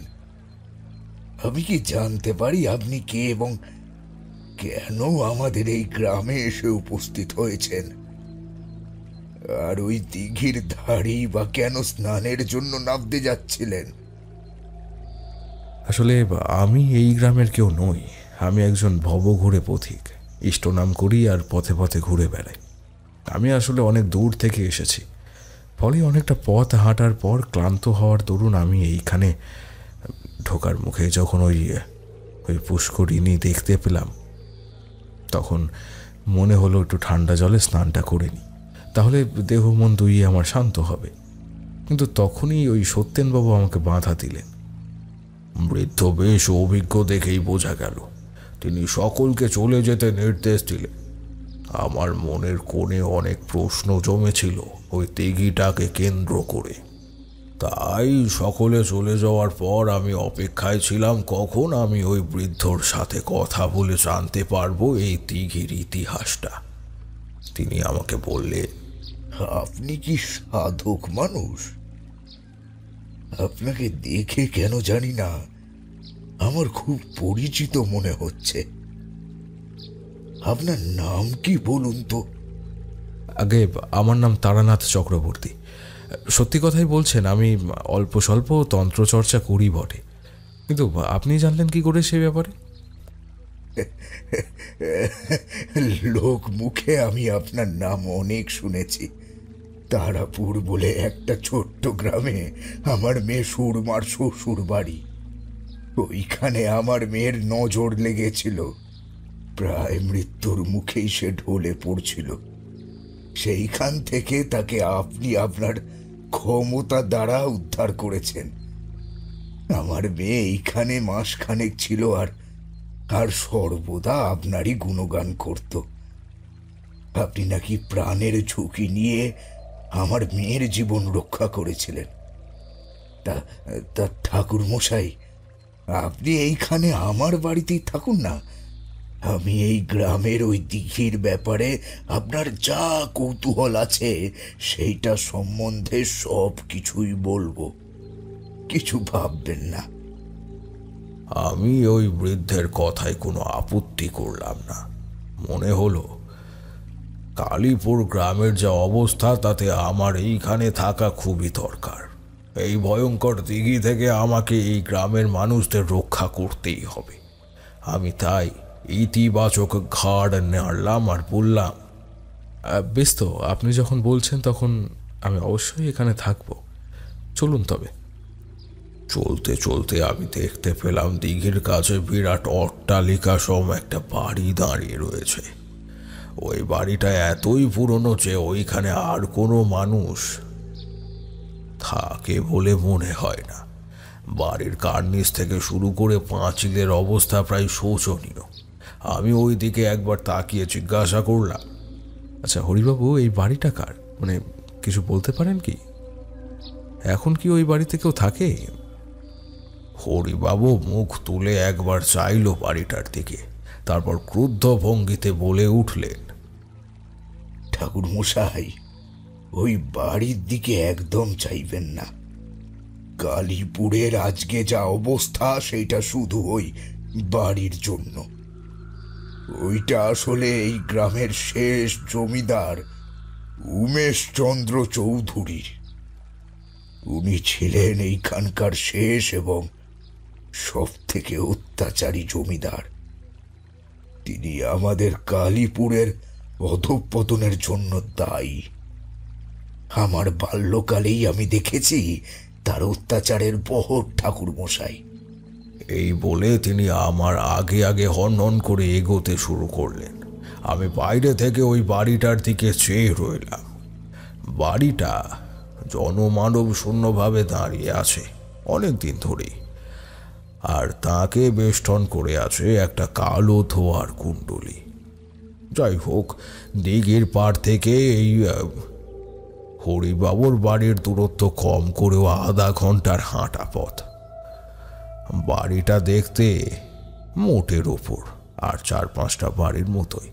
আমি কি জানতে পারি আপনি কে এবং কেন আমাদের এই গ্রামে এসে উপস্থিত হয়েছেন? আর ওই দিঘির ধারেই বা কেন স্নানের জন্য নামতে যাচ্ছিলেন? আসলে আমি এই গ্রামের কেউ নই। আমি একজন ভবঘুরে পথিক, ইষ্টনাম করি আর পথে পথে ঘুরে বেড়াই। আমি আসলে অনেক দূর থেকে এসেছি, ফলে অনেকটা পথ হাঁটার পর ক্লান্ত হওয়ার দরুন আমি এইখানে ঢোকার মুখে যখন ওই পুষ্করিণী দেখতে পেলাম, তখন মনে হলো একটু ঠান্ডা জলে স্নানটা করে নিই, তাহলে দেহ মন দুইয়ে আমার শান্ত হবে। কিন্তু তখনই ওই সত্যেনবাবু আমাকে বাধা দিলেন। বৃদ্ধ বেশ অভিজ্ঞ দেখেই বোঝা গেল। তিনি সকলকে চলে যেতে নির্দেশ দিলেন। আমার মনের কোণে অনেক প্রশ্ন জমেছিল ওই দিঘিটাকে কেন্দ্র করে। তাই সকলে চলে যাওয়ার পর আমি অপেক্ষায় ছিলাম কখন আমি ওই বৃদ্ধর সাথে কথা বলে জানতে পারবো এই দিঘির ইতিহাসটা। তিনি আমাকে বললেন, আপনি কি সাধক মানুষ? আপনাকে দেখে কেন জানি না আমার খুব পরিচিত মনে হচ্ছে। আপনার নাম কি বলুন তো? আগে আমার নাম তারানাথ চক্রবর্তী। সত্যি কথাই বলছেন, আমি অল্প স্বল্প তন্ত্রচর্চা করি বটে, কিন্তু আপনি জানলেন কি করে সে ব্যাপারে? লোক মুখে আমি আপনার নাম অনেক শুনেছি। তারাপুর বলে একটা ছোট্ট গ্রামে আমার মেয়ে সুরমার শ্বশুর বাড়ি। ওইখানে আমার মেয়ের নজর লেগেছিল, প্রায় মৃত্যুর মুখেই সে ঢলে পড়ছিল। সেইখান থেকে তাকে আপনি আপনার ক্ষমতা দ্বারা উদ্ধার করেছেন। আমার মেয়ে এইখানে মাসখানেক ছিল আর সর্বদা আপনারই গুণগান করত। আপনি নাকি প্রাণের ঝুঁকি নিয়ে আমার মেয়ের জীবন রক্ষা করেছিলেন। তা ঠাকুর মশাই, আপনি এইখানে আমার বাড়িতেই থাকুন না। আমি এই গ্রামের ওই দিঘির ব্যাপারে আপনার যা কৌতূহল আছে সেইটা সম্বন্ধে সব কিছুই বলবো, কিছু ভাববেন না। আমি ওই বৃদ্ধের কথায় কোনো আপত্তি করলাম না। মনে হলো কালীপুর গ্রামের যা অবস্থা তাতে আমার এইখানে থাকা খুবই দরকার। এই ভয়ঙ্কর দিঘি থেকে আমাকে এই গ্রামের মানুষদের রক্ষা করতেই হবে। আমি তাই ইতিবাচক ঘাড় নাড়লাম আর বললাম, বেশ, তো আপনি যখন বলছেন তখন আমি অবশ্যই এখানে থাকবো। চলুন তবে। চলতে চলতে আমি দেখতে পেলাম দিঘির কাছে বিরাট অট্টালিকা সম একটা বাড়ি দাঁড়িয়ে রয়েছে। ওই বাড়িটা এতই পুরনো যে ওইখানে আর কোনো মানুষ থাকে বলে মনে হয় না। বাড়ির কার্নিস থেকে শুরু করে পাঁচিলের অবস্থা প্রায় শোচনীয়। আমি ওই দিকে একবার তাকিয়ে জিজ্ঞাসা করলাম, আচ্ছা হরিবাবু, এই বাড়িটা কার? মানে কিছু বলতে পারেন কি? এখন কি ওই বাড়িতে কেউ থাকে? হরিবাবু মুখ তুলে একবার চাইল বাড়িটার দিকে, তারপর ক্রুদ্ধ ভঙ্গিতে বলে উঠলেন, ঠাকুর মশাই, ওই বাড়ির দিকে একদম চাইবেন না। কালীপুরের আজকে যা অবস্থা সেইটা শুধু ওই বাড়ির জন্য। ওইটা আসলে এই গ্রামের শেষ জমিদার উমেশ চন্দ্র চৌধুরীর। উনি ছিলেন এইখানকার শেষ এবং সব থেকে অত্যাচারী জমিদার। তিনি আমাদের কালীপুরের অধঃপতনের জন্য দায়ী। আমার বাল্যকালেই আমি দেখেছি তার অত্যাচারের বহর, ঠাকুর মশাই। এই বলে তিনি আমার আগে আগে হনহন করে এগোতে শুরু করলেন। আমি বাইরে থেকে ওই বাড়িটার দিকে চেয়ে রইলাম। বাড়িটা জনমানব শূন্যভাবে দাঁড়িয়ে আছে অনেক দিন ধরেই, আর তাকে বেষ্টন করে আছে একটা কালো ধোয়ার কুণ্ডলী। যাই হোক, দিঘির পাড় থেকে এই হরিবাবুর বাড়ির দূরত্ব কম করেও আধা ঘন্টার হাঁটা পথ। বাড়িটা দেখতে মোটের ওপর আর 4-5টা বাড়ির মতোই।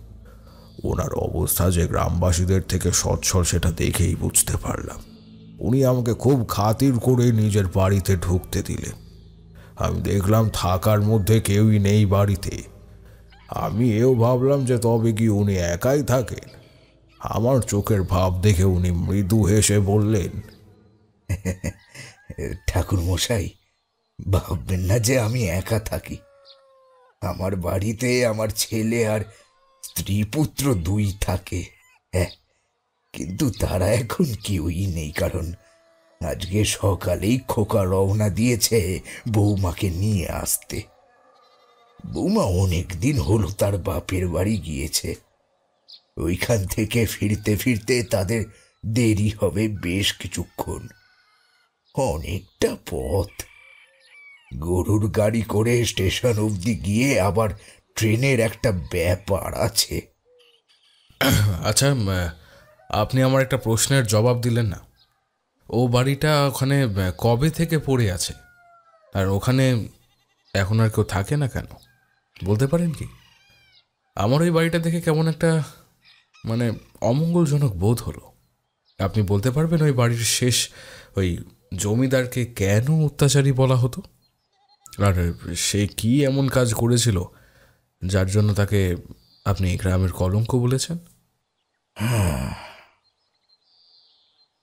ওনার অবস্থা যে গ্রামবাসীদের থেকে সচ্ছল সেটা দেখেই বুঝতে পারলাম। উনি আমাকে খুব খাতির করে নিজের বাড়িতে ঢুকতে দিলেন। আমি দেখলাম থাকার মধ্যে কেউই নেই বাড়িতে। আমি এও ভাবলাম যে তবে কি উনি একাই থাকেন। আমার চোখের ভাব দেখে উনি মৃদু হেসে বললেন, ঠাকুর মশাই, ভাববেন না যে আমি একা থাকি। আমার বাড়িতে আমার ছেলে আর স্ত্রী পুত্র 2 থাকে। হ্যাঁ, কিন্তু তারা এখন কেউই নেই, কারণ আজকে সকালেই খোকা রওনা দিয়েছে বৌমাকে নিয়ে আসতে। বৌমা অনেক দিন হলো তার বাপের বাড়ি গিয়েছে। ওইখান থেকে ফিরতে ফিরতে তাদের দেরি হবে বেশ কিছুক্ষণ। অনেকটা পথ। গরুর গাড়ি করে স্টেশন অবধি গিয়ে আবার ট্রেনের একটা ব্যাপার আছে। আচ্ছা, আপনি আমার একটা প্রশ্নের জবাব দিলেন না। ও বাড়িটা ওখানে কবে থেকে পড়ে আছে, আর ওখানে এখন আর কেউ থাকে না কেন বলতে পারেন কি? আমার ওই বাড়িটা দেখে কেমন একটা অমঙ্গলজনক বোধ হলো। আপনি বলতে পারবেন ওই বাড়ির শেষ ওই জমিদারকে কেন অত্যাচারী বলা হতো, আর সে কি এমন কাজ করেছিল যার জন্য তাকে আপনি এই গ্রামের কলঙ্ক বলেছেন? হ্যাঁ,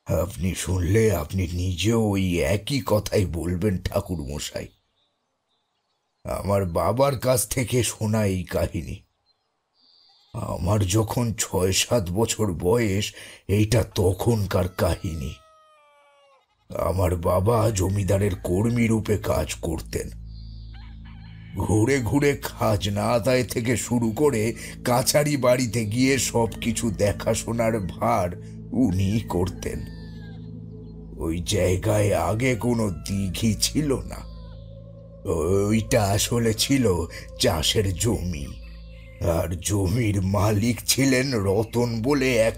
আপনি শুনলে আপনি নিজেও ওই একই কথাই বলবেন ঠাকুর মশাই। আমার বাবার কাছ থেকে শোনা এই কাহিনী। আমার যখন ৬-৭ বছর বয়স, এইটা তখনকার কাহিনী। আমার বাবা জমিদারের কর্মী রূপে কাজ করতেন। ঘুরে ঘুরে খাজনা আদায় থেকে শুরু করে কাছারি বাড়িতে গিয়ে সবকিছু দেখাশোনার ভার উনিই করতেন। ওই জায়গায় আগে কোনো দিঘি ছিল না, ওইটা আসলে ছিল চাষের জমি। আর জমির মালিক ছিলেন রতন বলে এক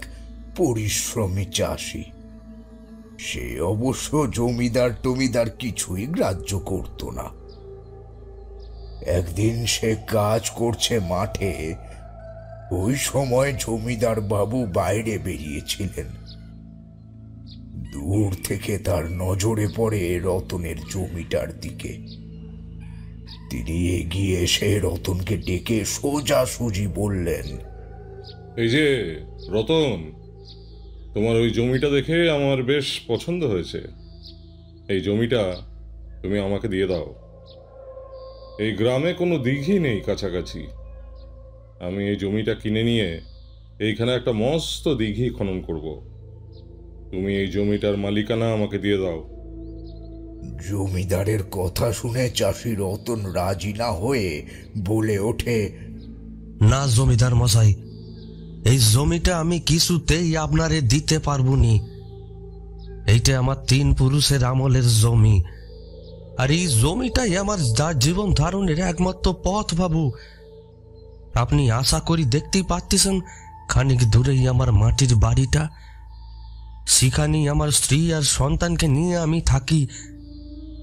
পরিশ্রমী চাষি। সে অবশ্য জমিদার কিছুই গ্রাহ্য করত না। একদিন সে কাজ করছে মাঠে, ওই সময় জমিদার বাবু বাইরে বেরিয়েছিলেন। দূর থেকে তার নজরে পড়ে রতনের জমিটার দিকে। তিনি এগিয়ে এসে রতনকে ডেকে সোজাসুজি বললেন, এই যে রতন, তোমার ওই জমিটা দেখে আমার বেশ পছন্দ হয়েছে। এই জমিটা তুমি আমাকে দিয়ে দাও। এই গ্রামে কোনো দিঘি নেই কাছাকাছি। আমি এই জমিটা কিনে নিয়ে এইখানে একটা মস্ত দিঘি খনন করব। তুমি এই জমিটার মালিকানা আমাকে দিয়ে দাও। জমিদারের কথা শুনে চাষি রতন রাজি না হয়ে বলে ওঠে, না জমিদার মশাই, এই জমিটা আমি কিছুতেই আপনারে দিতে পারবো নি। এইটা আমার 3 পুরুষের আমলের জমি, আর এই জমিটাই আমার জীবন ধারণের একমাত্র পথ বাবু। আপনি আশা করি দেখতেই পাচ্ছেন, খানিক দূরেই আমার মাটির বাড়িটা। সেখানেই আমার স্ত্রী আর সন্তানকে নিয়ে আমি থাকি,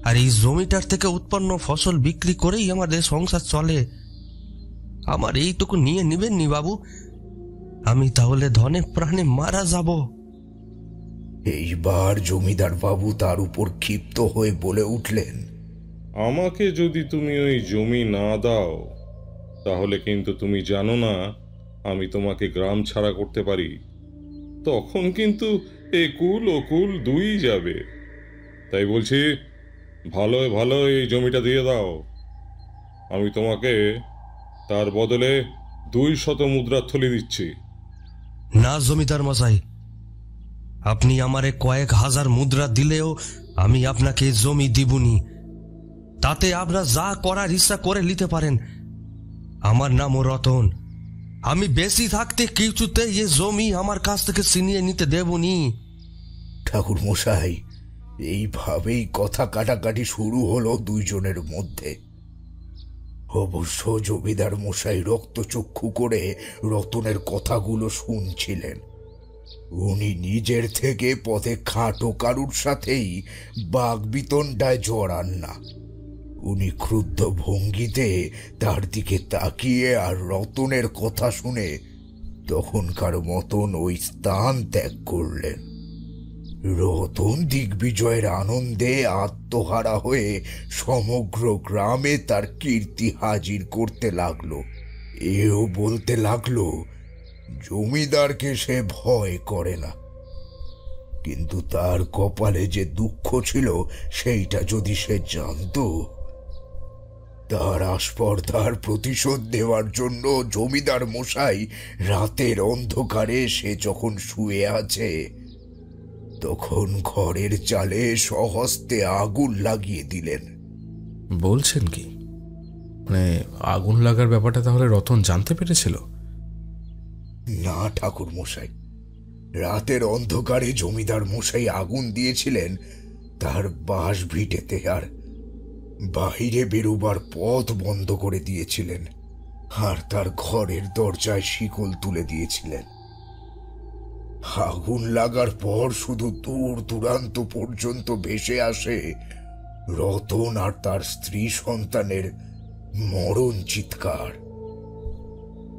আর এই জমিটার থেকে উৎপন্ন ফসল বিক্রি করেই আমাদের সংসার চলে। আমার এইটুকু নিয়ে নিবেন নি বাবু? আমি তাহলে ধনে প্রাণে মারা যাব। এইবার জমিদার বাবু তার উপর ক্ষিপ্ত হয়ে বলে উঠলেন, আমাকে যদি তুমি ওই জমি না দাও, তাহলে কিন্তু তুমি জানো না আমি তোমাকে গ্রাম ছাড়া করতে পারি। তখন কিন্তু একুল ওকুল দুই যাবে। তাই বলছি, ভালো ভালো এই জমিটা দিয়ে দাও। আমি তোমাকে তার বদলে 200 মুদ্রার থলি দিচ্ছি। না জমিদার মশাই, আপনি আমারে কয়েক হাজার মুদ্রা দিলেও আমি আপনাকে জমি দিবনি। তাতে আপনারা যা করার ইচ্ছা করে নিতে পারেন। আমার নামও রতন। আমি বেশি থাকতে কিছুতে এই জমি আমার কাছ থেকে ছিনিয়ে নিতে দেবনি। ঠাকুর মশাই, এইভাবেই কথা কাটাকাটি শুরু হলো দুইজনের মধ্যে। অবশ্য জমিদার মশাই রক্তচক্ষু করে রতনের কথাগুলো শুনছিলেন। উনি নিজের থেকে পথে খাটো কারুর সাথেই বাগবিতণ্ডায় জড়ান না। উনি ক্রুদ্ধ ভঙ্গিতে তার দিকে তাকিয়ে আর রতনের কথা শুনে তখনকার মতন ওই স্থান ত্যাগ করলেন। রতন দিগ্বিজয়ের আনন্দে আত্মহারা হয়ে সমগ্র গ্রামে তার কীর্তি হাজির করতে লাগলো। এও বলতে লাগলো জমিদারকে সে ভয় করে না, কিন্তু তার কপালে যে দুঃখ ছিল সেইটা যদি সে জানত, তার আস্পর্ধার প্রতিশোধ দেওয়ার জন্য জমিদার মশাই রাতের অন্ধকারে সে যখন শুয়ে আছে, তখন ঘরের চালে সহস্তে আগুন লাগিয়ে দিলেন। বলছেন কি? মানে আগুন লাগার ব্যাপারটা তাহলে রতন জানতে পেরেছিল? না ঠাকুর মশাই, রাতের অন্ধকারে জমিদার মশাই আগুন দিয়েছিলেন তার বাস ভিটেতে, আর বাইরে বেরোবার পথ বন্ধ করে দিয়েছিলেন, আর তার ঘরের দরজায় শিকল তুলে দিয়েছিলেন। আগুন লাগার পর শুধু দূর দূরান্ত পর্যন্ত ভেসে আসে রতন আর তার স্ত্রী সন্তানের মরণ চিৎকার।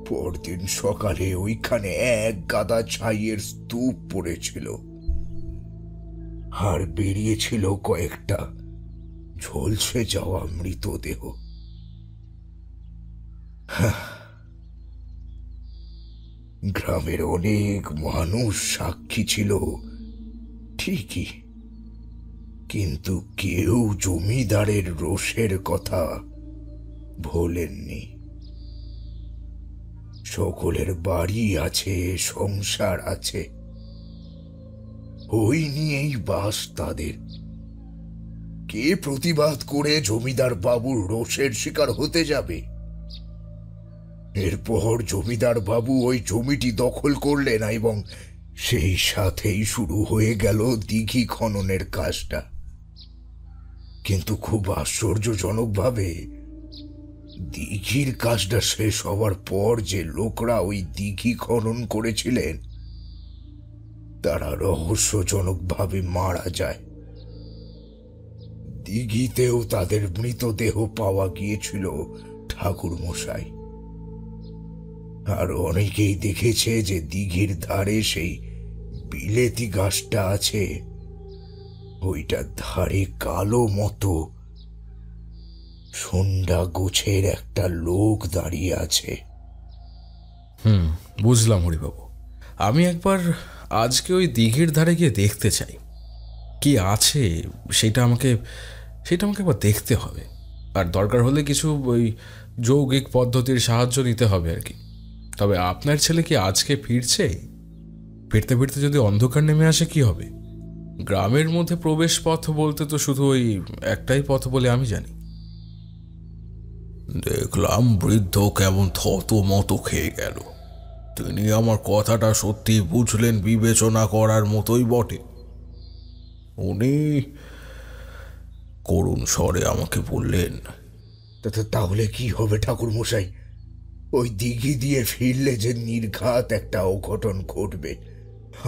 পরদিন সকালে ওইখানে এক গাদা ছাইয়ের স্তূপ পড়েছিল, আর বেরিয়েছিল কয়েকটা ঝলসে যাওয়া মৃতদেহ। গ্রামের অনেক মানুষ সাক্ষী ছিল ঠিকই, কিন্তু কেউ জমিদারের রোষের কথা ভোলেননি। সকলের বাড়ি আছে, সংসার আছে, ওই নিয়েই বাস তাদের। কে প্রতিবাদ করে জমিদার বাবুর রোষের শিকার হতে যাবে? এরপর জমিদার বাবু ওই জমিটি দখল করলেন এবং সেই সাথেই শুরু হয়ে গেল দিঘি খননের কাজটা। কিন্তু খুব আশ্চর্যজনকভাবে দিঘির কাজটা শেষ হওয়ার পর যে লোকরা ওই দিঘি খনন করেছিলেন তারা রহস্যজনকভাবে মারা যায়। দিঘিতেও তাদের মৃতদেহ পাওয়া গিয়েছিল ঠাকুর মশাই। আর অনেকেই দেখেছে যে দিঘির ধারে সেই বিলেতি গাছটা আছে, ওইটার ধারে কালো মতো সন্ধ্যা গোছের একটা লোক দাঁড়িয়ে আছে। বুঝলাম হরিবাবু। আমি একবার আজকে ওই দিঘির ধারে গিয়ে দেখতে চাই কি আছে, সেটা আমাকে একবার দেখতে হবে। আর দরকার হলে কিছু ওই যৌগিক পদ্ধতির সাহায্য নিতে হবে আর কি। তবে আপনার ছেলে কি আজকে ফিরছে? ফিরতে ফিরতে যদি অন্ধকার নেমে আসে কি হবে? গ্রামের মধ্যে প্রবেশ পথ বলতে তো শুধু ওই একটাই পথ বলে আমি জানি। দেখলাম বৃদ্ধ কেমন থতমত খেয়ে গেল। তিনি আমার কথাটা সত্যি বুঝলেন বিবেচনা করার মতোই বটে। উনি করুণ স্বরে আমাকে বললেন, তাহলে কি হবে ঠাকুর মশাই? ওই দিঘি দিয়ে ফিরলে যে নির্ঘাত একটা অঘটন ঘটবে।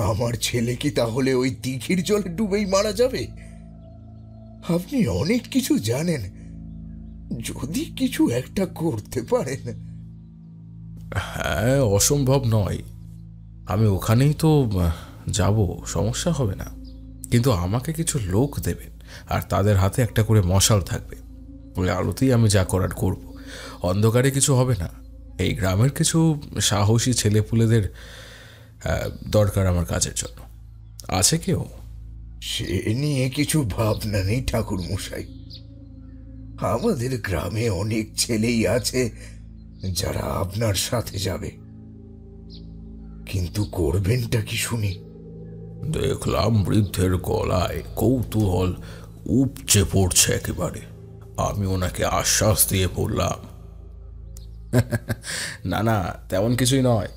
আমার ছেলে কি তাহলে ওই দিঘির জলে ডুবেই মারা যাবে? আপনি অনেক কিছু জানেন, যদি কিছু একটা করতে পারেন। হ্যাঁ, অসম্ভব নয়। আমি ওখানেই তো যাব, সমস্যা হবে না। কিন্তু আমাকে কিছু লোক দেবেন, আর তাদের হাতে একটা করে মশাল থাকবে। ওই আলোতেই আমি যা করার করব। অন্ধকারে কিছু হবে না। এই গ্রামের কিছু সাহসী ছেলেপুলেদের দরকার আমার কাজের জন্য। আছে কেউ? সে নিয়ে কিছু ভাবনা নেই ঠাকুর মশাই। আমাদের গ্রামে অনেক ছেলেই আছে যারা আপনার সাথে যাবে, কিন্তু করবেনটা কি শুনি? দেখলাম বৃদ্ধের গলায় কৌতূহল উপচে পড়ছে একেবারে। আমি ওনাকে আশ্বাস দিয়ে বললাম, না না, তেমন কিছুই নয়।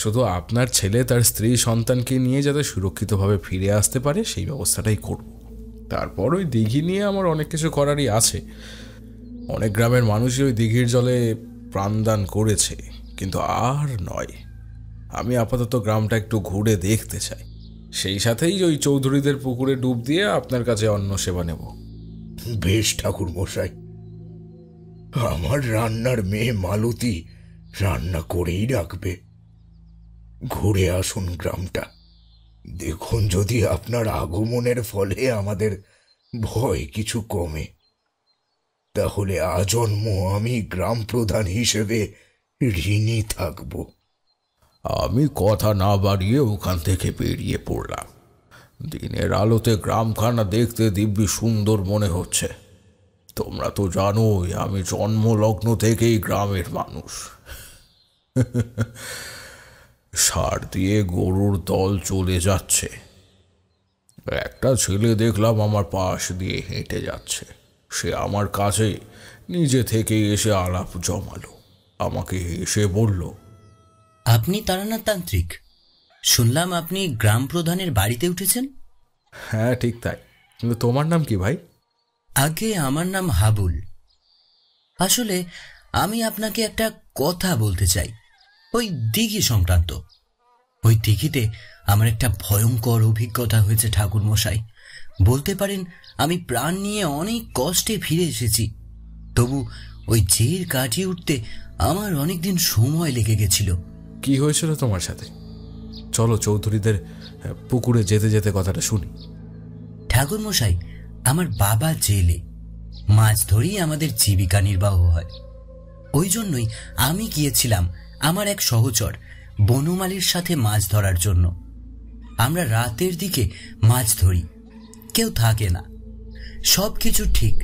শুধু আপনার ছেলে তার স্ত্রী সন্তানকে নিয়ে যাতে সুরক্ষিতভাবে ফিরে আসতে পারে সেই ব্যবস্থাটাই করব। তারপর ওই দিঘি নিয়ে আমার অনেক কিছু করারই আছে। অনেক গ্রামের মানুষই ওই দিঘির জলে প্রাণদান করেছে, কিন্তু আর নয়। আমি আপাতত গ্রামটা একটু ঘুরে দেখতে চাই। সেই সাথেই ওই চৌধুরীদের পুকুরে ডুব দিয়ে আপনার কাছে অন্ন সেবা নেব। বেশ ঠাকুর মশাই, আমার রান্নার মেয়ে মালতী রান্না করেই রাখবে। ঘুরে আসুন গ্রামটা, দেখুন যদি আপনার আগমনের ফলে আমাদের ভয় কিছু কমে। তাহলে আজন্ম আমি গ্রাম প্রধান হিসেবে ঋণী থাকব। আমি কথা না বাড়িয়ে ওখান থেকে বেরিয়ে পড়লাম। দিনের আলোতে গ্রামখানা দেখতে দিব্যি সুন্দর মনে হচ্ছে। তোমরা তো জানোই আমি জন্মলগ্ন থেকেই গ্রামের মানুষ। সার দিয়ে গরুর দল চলে যাচ্ছে। একটা ছেলে দেখলাম আমার পাশ দিয়ে হেঁটে যাচ্ছে। সে আমার কাছে নিজে থেকে এসে আলাপ জমালো। আমাকে এসে বলল, আপনি তারানাথ তান্ত্রিক? শুনলাম আপনি গ্রাম প্রধানের বাড়িতে উঠেছেন। হ্যাঁ, ঠিক তাই। কিন্তু তোমার নাম কি ভাই? আগে আমার নাম হাবুল। আসলে আমি আপনাকে একটা কথা বলতে চাই, ওই দিঘি সংক্রান্ত। ওই দিঘিতে আমার একটা ভয়ঙ্কর অভিজ্ঞতা হয়েছে ঠাকুর মশাই। বলতে পারেন আমি প্রাণ নিয়ে অনেক কষ্টে ফিরে এসেছি। তবু ওই জের কাটিয়ে উঠতে আমার অনেকদিন সময় লেগে গেছিল। কি হয়েছিল তোমার সাথে? চলো চৌধুরীদের পুকুরে যেতে যেতে কথাটা শুনি। ঠাকুর মশাই, আমার বাবা জেলে, মাছ ধরেই আমাদের জীবিকা নির্বাহ হয়। ওই জন্যই আমি গিয়েছিলাম আমার এক সহচর বনমালীর সাথে মাছ ধরার জন্য। আমরা রাতের দিকে মাছ ধরি, কেউ থাকে না, সব কিছু ঠিক।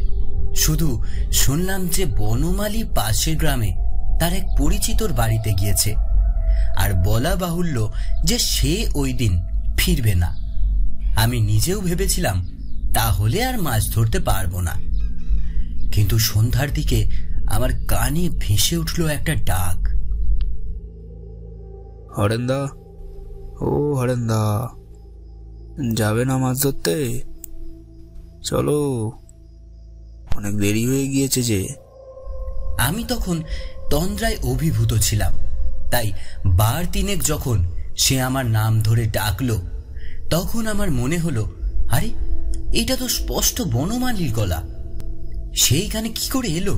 শুধু শুনলাম যে বনমালী পাশের গ্রামে তার এক পরিচিতর বাড়িতে গিয়েছে, আর বলা বাহুল্য যে সে ওই দিন ফিরবে না। আমি নিজেও ভেবেছিলাম তাহলে আর মাছ ধরতে পারবো না। কিন্তু সন্ধ্যার দিকে আমার কানে ভেসে উঠল একটা ডাক। হরেন্দা, ও হরেন্দা, যাবে না মাছ ধরতে? চলো, অনেক দেরি হয়ে গিয়েছে যে। আমি তখন তন্দ্রায় অভিভূত ছিলাম, তাই বার তিনেক যখন সে আমার নাম ধরে ডাকলো, তখন আমার মনে হলো, আরে এটা তো স্পষ্ট বনমালীর গলা। সেইখানে কি করে এলো?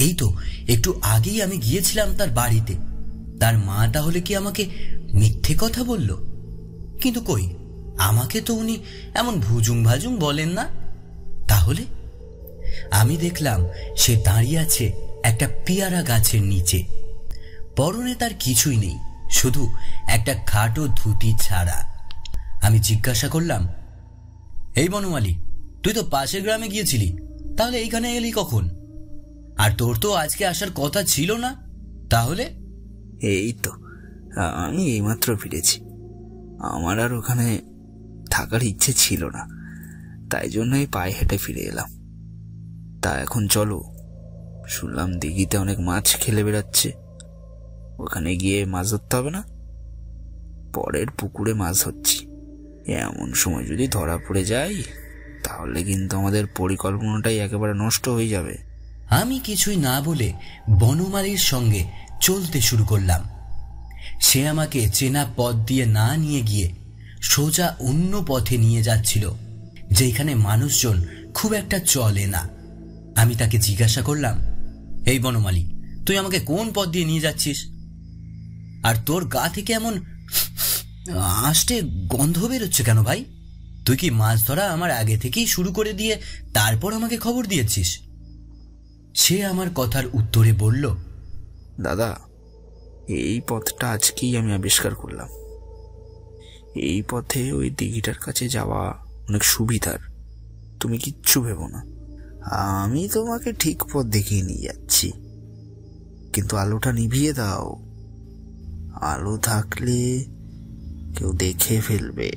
এই তো একটু আগেই আমি গিয়েছিলাম তার বাড়িতে। তার মা তাহলে কি আমাকে মিথ্যে কথা বলল? কিন্তু কই, আমাকে তো উনি এমন ভুজুং ভাজুং বলেন না। তাহলে আমি দেখলাম সে দাঁড়িয়ে আছে একটা পেয়ারা গাছের নিচে। পরনে তার কিছুই নেই, শুধু একটা খাটো ধুতি ছাড়া। আমি জিজ্ঞাসা করলাম, এই বনমালী, তুই তো পাশের গ্রামে গিয়েছিলি, তাহলে এইখানে এলি কখন? আর তোর তো আজকে আসার কথা ছিল না। তাহলে? এই তো আমি এইমাত্র ফিরেছি। আমার আর ওখানে থাকার ইচ্ছে ছিল না, তাই জন্যই পায়ে হেঁটে ফিরে এলাম। তা এখন চলো, শুনলাম দিঘিতে অনেক মাছ খেলে বেড়াচ্ছে, ওখানে গিয়ে মাছ ধরতে হবে না? পরের পুকুরে মাছ ধরছি, এমন সময় যদি ধরা পড়ে যায় তাহলে কিন্তু আমাদের পরিকল্পনাটাই একেবারে নষ্ট হয়ে যাবে। আমি কিছুই না বলে বনমালীর সঙ্গে চলতে শুরু করলাম। সে আমাকে চেনা পথ দিয়ে না নিয়ে গিয়ে সোজা অন্য পথে নিয়ে যাচ্ছিল, যেখানে মানুষজন খুব একটা চলে না। আমি তাকে জিজ্ঞাসা করলাম, এই বনমালী, তুই আমাকে কোন পথ দিয়ে নিয়ে যাচ্ছিস? আর তোর গা থেকে এমন আষ্টে গন্ধ বেরোচ্ছে কেন ভাই? তুই কি মাছ ধরা আমার আগে থেকেই শুরু করে দিয়ে তারপর আমাকে খবর দিয়েছিস? সে আমার কথার উত্তরে বলল, দাদা, এই পথটা আজকেই আমি আবিষ্কার করলাম। এই পথে ওই দিঘিটার কাছে যাওয়া অনেক সুবিধার, তুমি কিচ্ছু ভেবো না। আমি তোমাকে ঠিক পথ দেখিয়ে নিয়ে যাচ্ছি, কিন্তু আলোটা নিভিয়ে দাও। আলো থাকলে কেউ দেখে ফেলবে।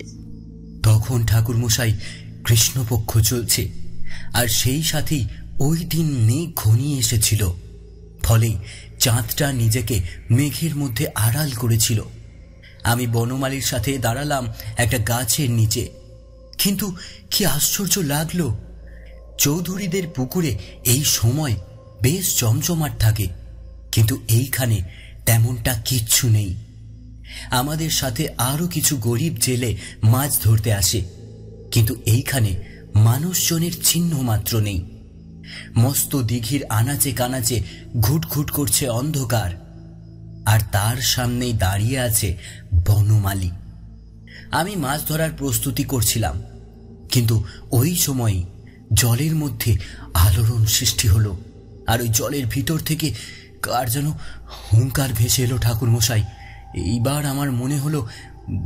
তখন ঠাকুরমশাই কৃষ্ণপক্ষ চলছে, আর সেই সাথেই ওই দিন মেঘ ঘনিয়ে এসেছিল, ফলে চাঁদটা নিজেকে মেঘের মধ্যে আড়াল করেছিল। আমি বনমালীর সাথে দাঁড়ালাম একটা গাছের নিচে। কিন্তু কি আশ্চর্য লাগলো, চৌধুরীদের পুকুরে এই সময় বেশ জমজমাট থাকে, কিন্তু এইখানে তেমনটা কিচ্ছু নেই। আমাদের সাথে আরো কিছু গরিব জেলে মাছ ধরতে আসে, কিন্তু এইখানে মানুষজনের চিহ্ন মাত্র নেই। মস্ত দিঘির আনাচে কানাচে ঘুটঘুট করছে অন্ধকার, আর তার সামনেই দাঁড়িয়ে আছে বনমালী। আমি মাছ ধরার প্রস্তুতি করছিলাম, কিন্তু ওই সময় জলের মধ্যে আলোড়ন সৃষ্টি হলো, আর ওই জলের ভিতর থেকে কার যেন হুঙ্কার ভেসে এলো। ঠাকুরমশাই, এইবার আমার মনে হলো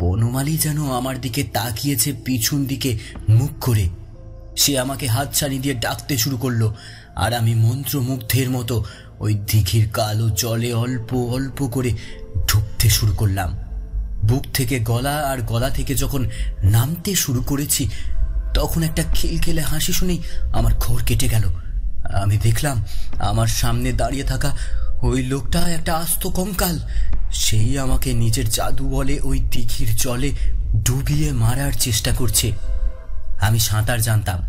বনমালী যেন আমার দিকে তাকিয়েছে পিছন দিকে মুখ করে। সে আমাকে হাতছানি দিয়ে ডাকতে শুরু করলো, আর আমি মন্ত্রমুগ্ধের মতো ওই দিঘির কালো জলে অল্প অল্প করে ডুবতে শুরু করলাম। বুক থেকে গলা, আর গলা থেকে যখন নামতে শুরু করেছি, তখন একটা খিলখিলে হাসি শুনেই আমার ঘোর কেটে গেল। আমি দেখলাম আমার সামনে দাঁড়িয়ে থাকা ওই লোকটা একটা আস্ত কঙ্কাল। সেই আমাকে নিজের জাদু বলে ওই দিঘির জলে ডুবিয়ে মারার চেষ্টা করছে। আমি সাঁতার জানতাম।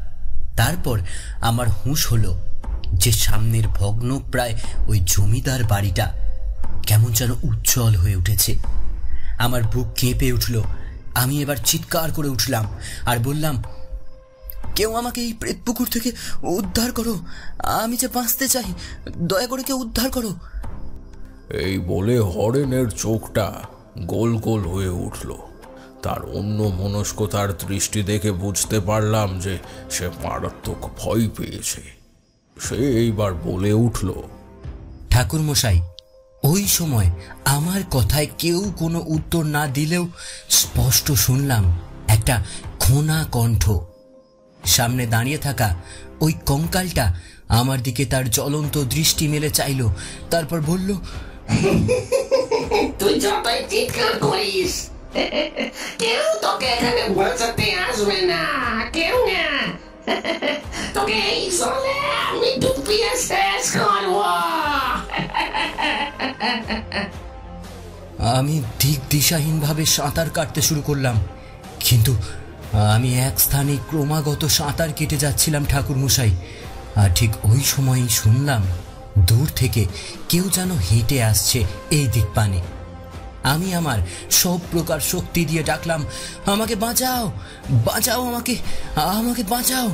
তারপর আমার হুঁশ হলো যে সামনের ভগ্ন প্রায় ওই জমিদার বাড়িটা কেমন যেন উজ্জ্বল হয়ে উঠেছে। আমার বুক কেঁপে উঠল। আমি এবার চিৎকার করে উঠলাম আর বললাম, কেউ আমাকে এই প্রেতপুকুর থেকে উদ্ধার করো, আমি যে বাঁচতে চাই, দয়া করে কেউ উদ্ধার করো। এই বলে হরেনের চোখটা গোল গোল হয়ে উঠল। তার অন্য মনস্কতার দৃষ্টি দেখে বুঝতে পারলাম যে সে মারাত্মক ভয় পেয়েছে। সে এইবার বলে উঠল, ঠাকুরমশাই, ওই সময় আমার কথায় কেউ কোনো উত্তর না দিলেও স্পষ্ট শুনলাম একটা খোনা কণ্ঠ। সামনে দাঁড়িয়ে থাকা ওই কঙ্কালটা আমার দিকে তার জ্বলন্ত দৃষ্টি মেলে চাইল, তারপর বলল, তুই যতই চিৎকার করিস কেউ তোকে এখানে বাঁচাতে আসবে না, কেউ না। তোকে এই জলে আমি ডুবিয়ে শেষ করব। আমি দিক দিশাহীনভাবে সাঁতার কাটতে শুরু করলাম, কিন্তু আমি এক স্থানে ক্রমাগত সাঁতার কেটে যাচ্ছিলাম ঠাকুরমশাই। আর ঠিক ওই সময়ই শুনলাম দূর থেকে কেউ যেন হেঁটে আসছে এই দিক পানে। আমি আমার সব প্রকার শক্তি দিয়ে ডাকলাম, আমাকে বাঁচাও, বাঁচাও, আমাকে আমাকে বাঁচাও।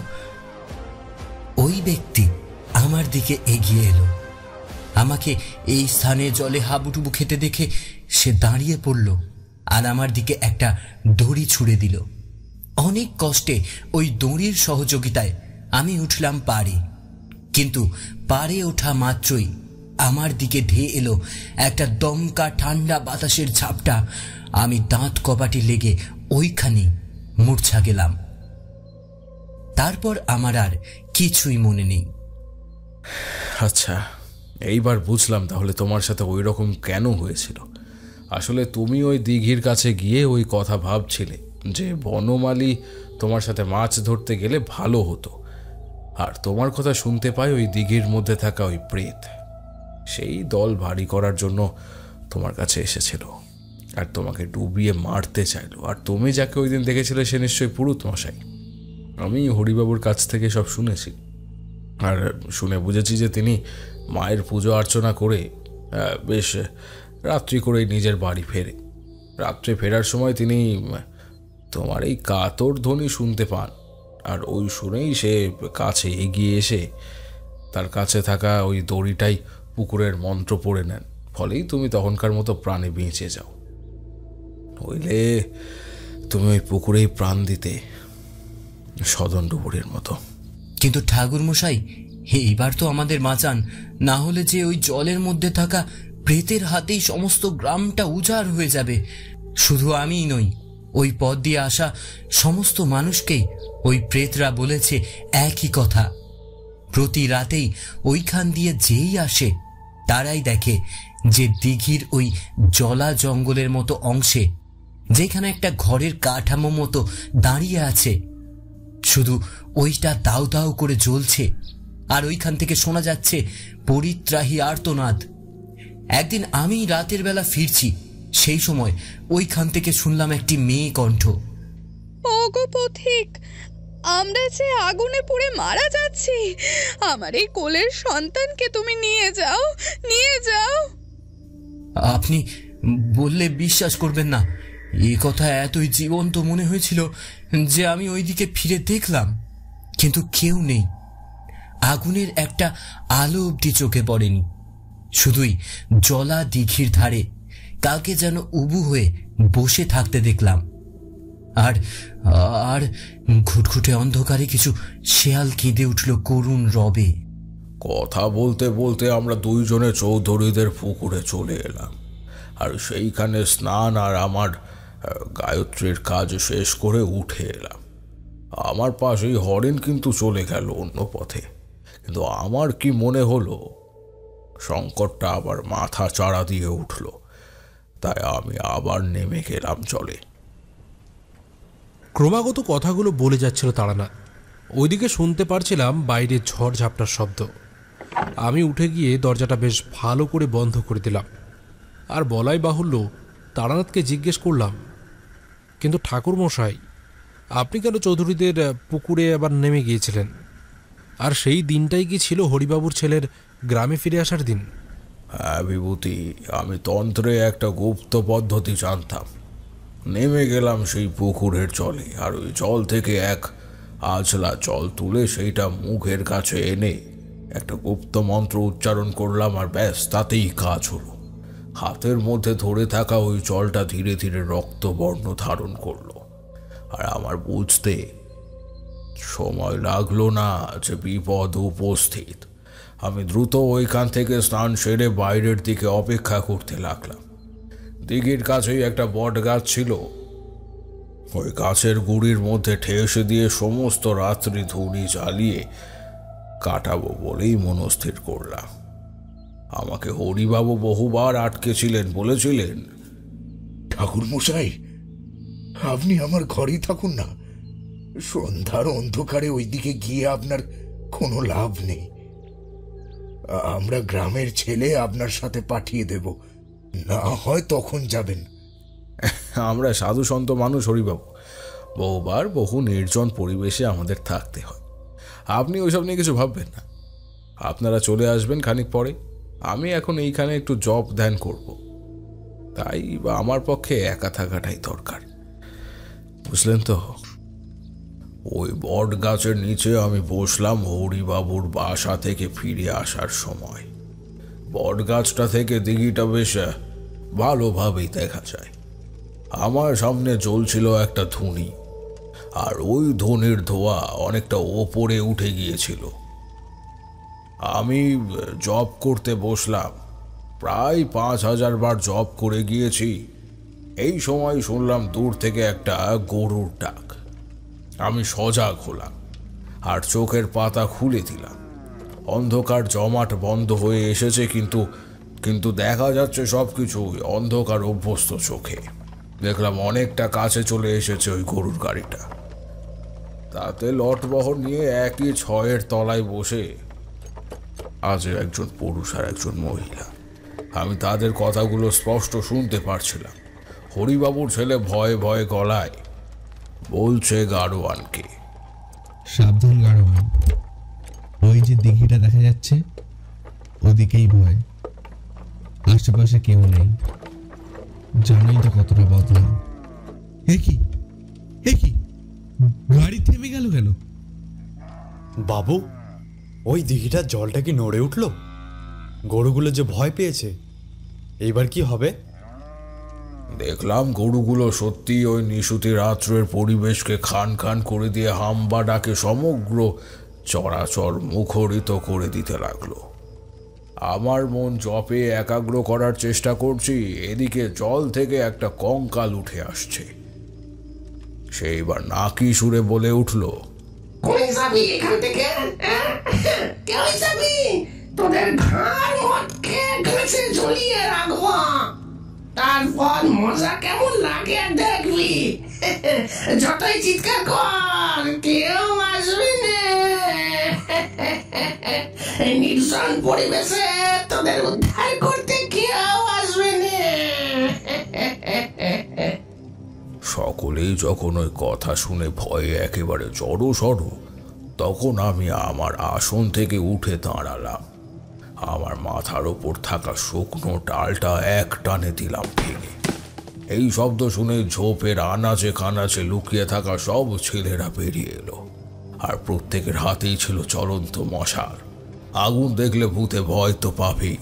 ওই ব্যক্তি আমার দিকে এগিয়ে এলো। আমাকে এই স্থানে জলে হাবুডুবু খেতে দেখে সে দাঁড়িয়ে পড়ল আর আমার দিকে একটা দড়ি ছুঁড়ে দিল। অনেক কষ্টে ওই দড়ির সহযোগিতায় আমি উঠলাম পাড়ে, কিন্তু পাড়ে ওঠা মাত্রই আমার দিকে ধেয়ে এলো একটা দমকা ঠান্ডা বাতাসের ঝাপটা। আমি দাঁত কপাটে লেগে ওইখানে মূর্ছা গেলাম। তারপর আমার আর কিছুই মনে নেই। আচ্ছা, এইবার বুঝলাম তাহলে তোমার সাথে ওই রকম কেন হয়েছিল। আসলে তুমি ওই দিঘির কাছে গিয়ে ওই কথা ভাবছিলে যে বনমালী তোমার সাথে মাছ ধরতে গেলে ভালো হতো, আর তোমার কথা শুনতে পাই ওই দিঘির মধ্যে থাকা ওই প্রেত সেই দল ভারী করার জন্য তোমার কাছে এসেছিল আর তোমাকে ডুবিয়ে মারতে চাইলো। আর তুমি যাকে ওই দিন দেখেছিলে সে নিশ্চয়ই পুরুত মশাই। আমি হরিবাবুর কাছ থেকে সব শুনেছি, আর শুনে বুঝেছি যে তিনি মায়ের পুজো অর্চনা করে বেশ রাত্রি করেই নিজের বাড়ি ফেরে। রাত্রে ফেরার সময় তিনি তোমার এই কাতর ধ্বনি শুনতে পান, আর ওই শুনেই সে কাছে এগিয়ে এসে তার কাছে থাকা ওই দড়িটাই পুকুরের মন্ত্র পড়ে নেন। ফলেই তুমি তখনকার মতো প্রাণে বেঁচে যাও। হইলে তুমি ওই পুকুরেই প্রাণ দিতে, সদন ডুবুরের মতো। কিন্তু ঠাকুরমশাই, এইবার তো আমাদের বাঁচান, না হলে যে ওই জলের মধ্যে থাকা প্রেতের হাতেই সমস্ত গ্রামটা উজাড় হয়ে যাবে। শুধু আমিই নই, ওই পথ দিয়ে আসা সমস্ত মানুষকেই ওই প্রেতরা বলেছে একই কথা। প্রতি রাতেই ওইখান দিয়ে যেই আসে তারাই দেখে যে দিঘির ওই জলা জঙ্গলের মতো অংশে যেখানে একটা ঘরের কাঠামো মতো দাঁড়িয়ে আছে, শুধু ওইটা দাউ দাউ করে জ্বলছে, আর ওইখান থেকে শোনা যাচ্ছে পরিত্রাহী আর্তনাদ। একদিন আমি রাতের বেলা ফিরছি, সেই সময় ওইখান থেকে শুনলাম একটি মেয়ে কণ্ঠ, ওগো পথিক, আমরা যে আগুনে পুড়ে মারা যাচ্ছি, আমার এই কোলের সন্তানকে তুমি নিয়ে যাও, নিয়ে যাও। আপনি বললে বিশ্বাস করবেন না, এই কথা এতই জীবন্ত মনে হয়েছিল যে আমি ওইদিকে ফিরে দেখলাম, কিন্তু কেউ নেই। আগুনের একটা আলো অবধি চোখে পড়েনি, শুধুই জলা দিঘির ধারে কাকে যেন উবু হয়ে বসে থাকতে দেখলাম। আর আর ঘুটঘুটে অন্ধকারে কিছু শেয়াল কেঁদে উঠল করুণ রবে। কথা বলতে বলতে আমরা দুইজনে চৌধুরীদের পুকুরে চলে এলাম, আর সেইখানে স্নান আর আমার গায়ত্রীর কাজ শেষ করে উঠে এলাম। আমার পাশেই হরিণ কিন্তু চলে গেল অন্য পথে, কিন্তু আমার কি মনে হলো সংকটটা আবার মাথা চাড়া দিয়ে উঠল, তাই আমি আবার নেমে গেলাম জলে। ক্রমাগত কথাগুলো বলে যাচ্ছিল তারানাথ। ওইদিকে শুনতে পারছিলাম বাইরে ঝড় ঝাপটার শব্দ। আমি উঠে গিয়ে দরজাটা বেশ ভালো করে বন্ধ করে দিলাম, আর বলাই বাহুল্য তারানাথকে জিজ্ঞেস করলাম, কিন্তু ঠাকুরমশাই, আপনি কেন চৌধুরীদের পুকুরে আবার নেমে গিয়েছিলেন? আর সেই দিনটাই কি ছিল হরিবাবুর ছেলের গ্রামে ফিরে আসার দিন? হ্যাঁ বিভূতি, আমি তন্ত্রে একটা গুপ্ত পদ্ধতি জানতাম। নেমে গেলাম সেই পুকুরের জলে, আর ওই জল থেকে এক আজলা জল তুলে সেইটা মুখের কাছে এনে একটা গুপ্ত মন্ত্র উচ্চারণ করলাম, আর ব্যাস তাতেই কাজ হলো। হাতের মধ্যে ধরে থাকা ওই জলটা ধীরে ধীরে রক্তবর্ণ ধারণ করলো, আর আমার বুঝতে সময় লাগলো না যে বিপদ উপস্থিত। আমি দ্রুত ওইখান থেকে স্নান সেরে বাইরের দিকে অপেক্ষা করতে লাগলাম। দিঘির কাছেই একটা বট গাছ ছিল। ওই গাছের গুড়ির মধ্যে ঠেস দিয়ে সমস্ত রাত্রি ধুনি জ্বালিয়ে কাটাবো বলেই মনস্থির করলাম। আমাকে হরিবাবু বহুবার আটকেছিলেন, বলেছিলেন, ঠাকুর মশাই, আপনি আমার ঘরেই থাকুন না। সন্ধ্যার অন্ধকারে ওইদিকে গিয়ে আপনার কোনো লাভ নেই। আমরা গ্রামের ছেলে আপনার সাথে পাঠিয়ে দেব, না হয় তখন যাবেন। আমরা সাধু সন্ত মানুষ হরিবাবু, বহুবার বহু নির্জন পরিবেশে আমাদের থাকতে হয়। আপনি ওইসব নিয়ে কিছু ভাববেন না। আপনারা চলে আসবেন খানিক পরে। আমি এখন এইখানে একটু জপ ধ্যান করব, তাই বা আমার পক্ষে একা থাকাটাই দরকার, বুঝলেন তো। ওই বট গাছের নিচে আমি বসলাম হরিবাবুর বাসা থেকে ফিরে আসার সময়। বট গাছটা থেকে দিঘিটা বেশ ভালোভাবেই দেখা যায়। আমার সামনে জ্বলছিল একটা ধুনি, আর ওই ধুনির ধোঁয়া অনেকটা ওপরে উঠে গিয়েছিল। আমি জপ করতে বসলাম, প্রায় 5000 বার জপ করে গিয়েছি। এই সময় শুনলাম দূর থেকে একটা গরুর ডাক। আমি সজাগ হলাম আর চোখের পাতা খুলে দিলাম। অন্ধকার জমাট বন্ধ হয়ে এসেছে, কিন্তু দেখা যাচ্ছে সবকিছু অন্ধকার অভ্যস্ত চোখে। দেখলাম অনেকটা কাছে চলে এসেছে ওই গরুর গাড়িটা। তাতে লটবহর নিয়ে একই ছয়ের তলায় বসে আজ একজন পুরুষ আর একজন মহিলা। আমি তাদের কথাগুলো স্পষ্ট শুনতে পারছিলাম। হরিবাবুর ছেলে ভয়ে ভয়ে গলায় বলছে গাড়োয়ানকে, সাবধান গাড়োয়ান, ওই যে দিঘিটা দেখা যাচ্ছে ওদিকেই ভয়, আশেপাশে কেউ নেই। জানোই তো কতটা বদলাম। কি গাড়ি থেমে গেল কেন? বাবু, ওই দিঘিটার জলটা কি নড়ে উঠল? গরুগুলো যে ভয় পেয়েছে, এইবার কি হবে? দেখলাম গরুগুলো সত্যি ওই নিশুতি রাত্রের পরিবেশকে খান খান করে দিয়ে হাম্বা ডাকে সমগ্র চরাচর মুখরিত করে দিতে লাগলো। আমার মন জপে একাগ্র করার চেষ্টা করছি, এদিকে জল থেকে একটা কঙ্কাল উঠে আসছে। সে এবার নাকি সুরে বলে উঠল, কই যাবি এখান থেকে? কেউ যাবি? তোদের ঘাড় মটকে গাছে ঝুলিয়ে রাখবো, তারপর মজা কেমন লাগে দেখবি। যতই চিৎকার কর, কেউ আসবি না। নির্জন পরিবেশে তোদের উদ্ধার করতে কেউ আসবে না। সকলেই যখন ওই কথা শুনে ভয়ে একেবারে জড়সড়, তখন আমি আমার আসন থেকে উঠে দাঁড়ালাম। আমার মাথার ওপর থাকা শুকনো ডালটা এক টানে দিলাম ভেঙে। এই শব্দ শুনে ঝোপের আনাচে কানাচে লুকিয়ে থাকা সব ছেলেরা বেরিয়ে এলো, আর প্রত্যেকের হাতেই ছিল চলন্ত মশাল। আগুন দেখলে ভূতে ভয় তো পাবেই।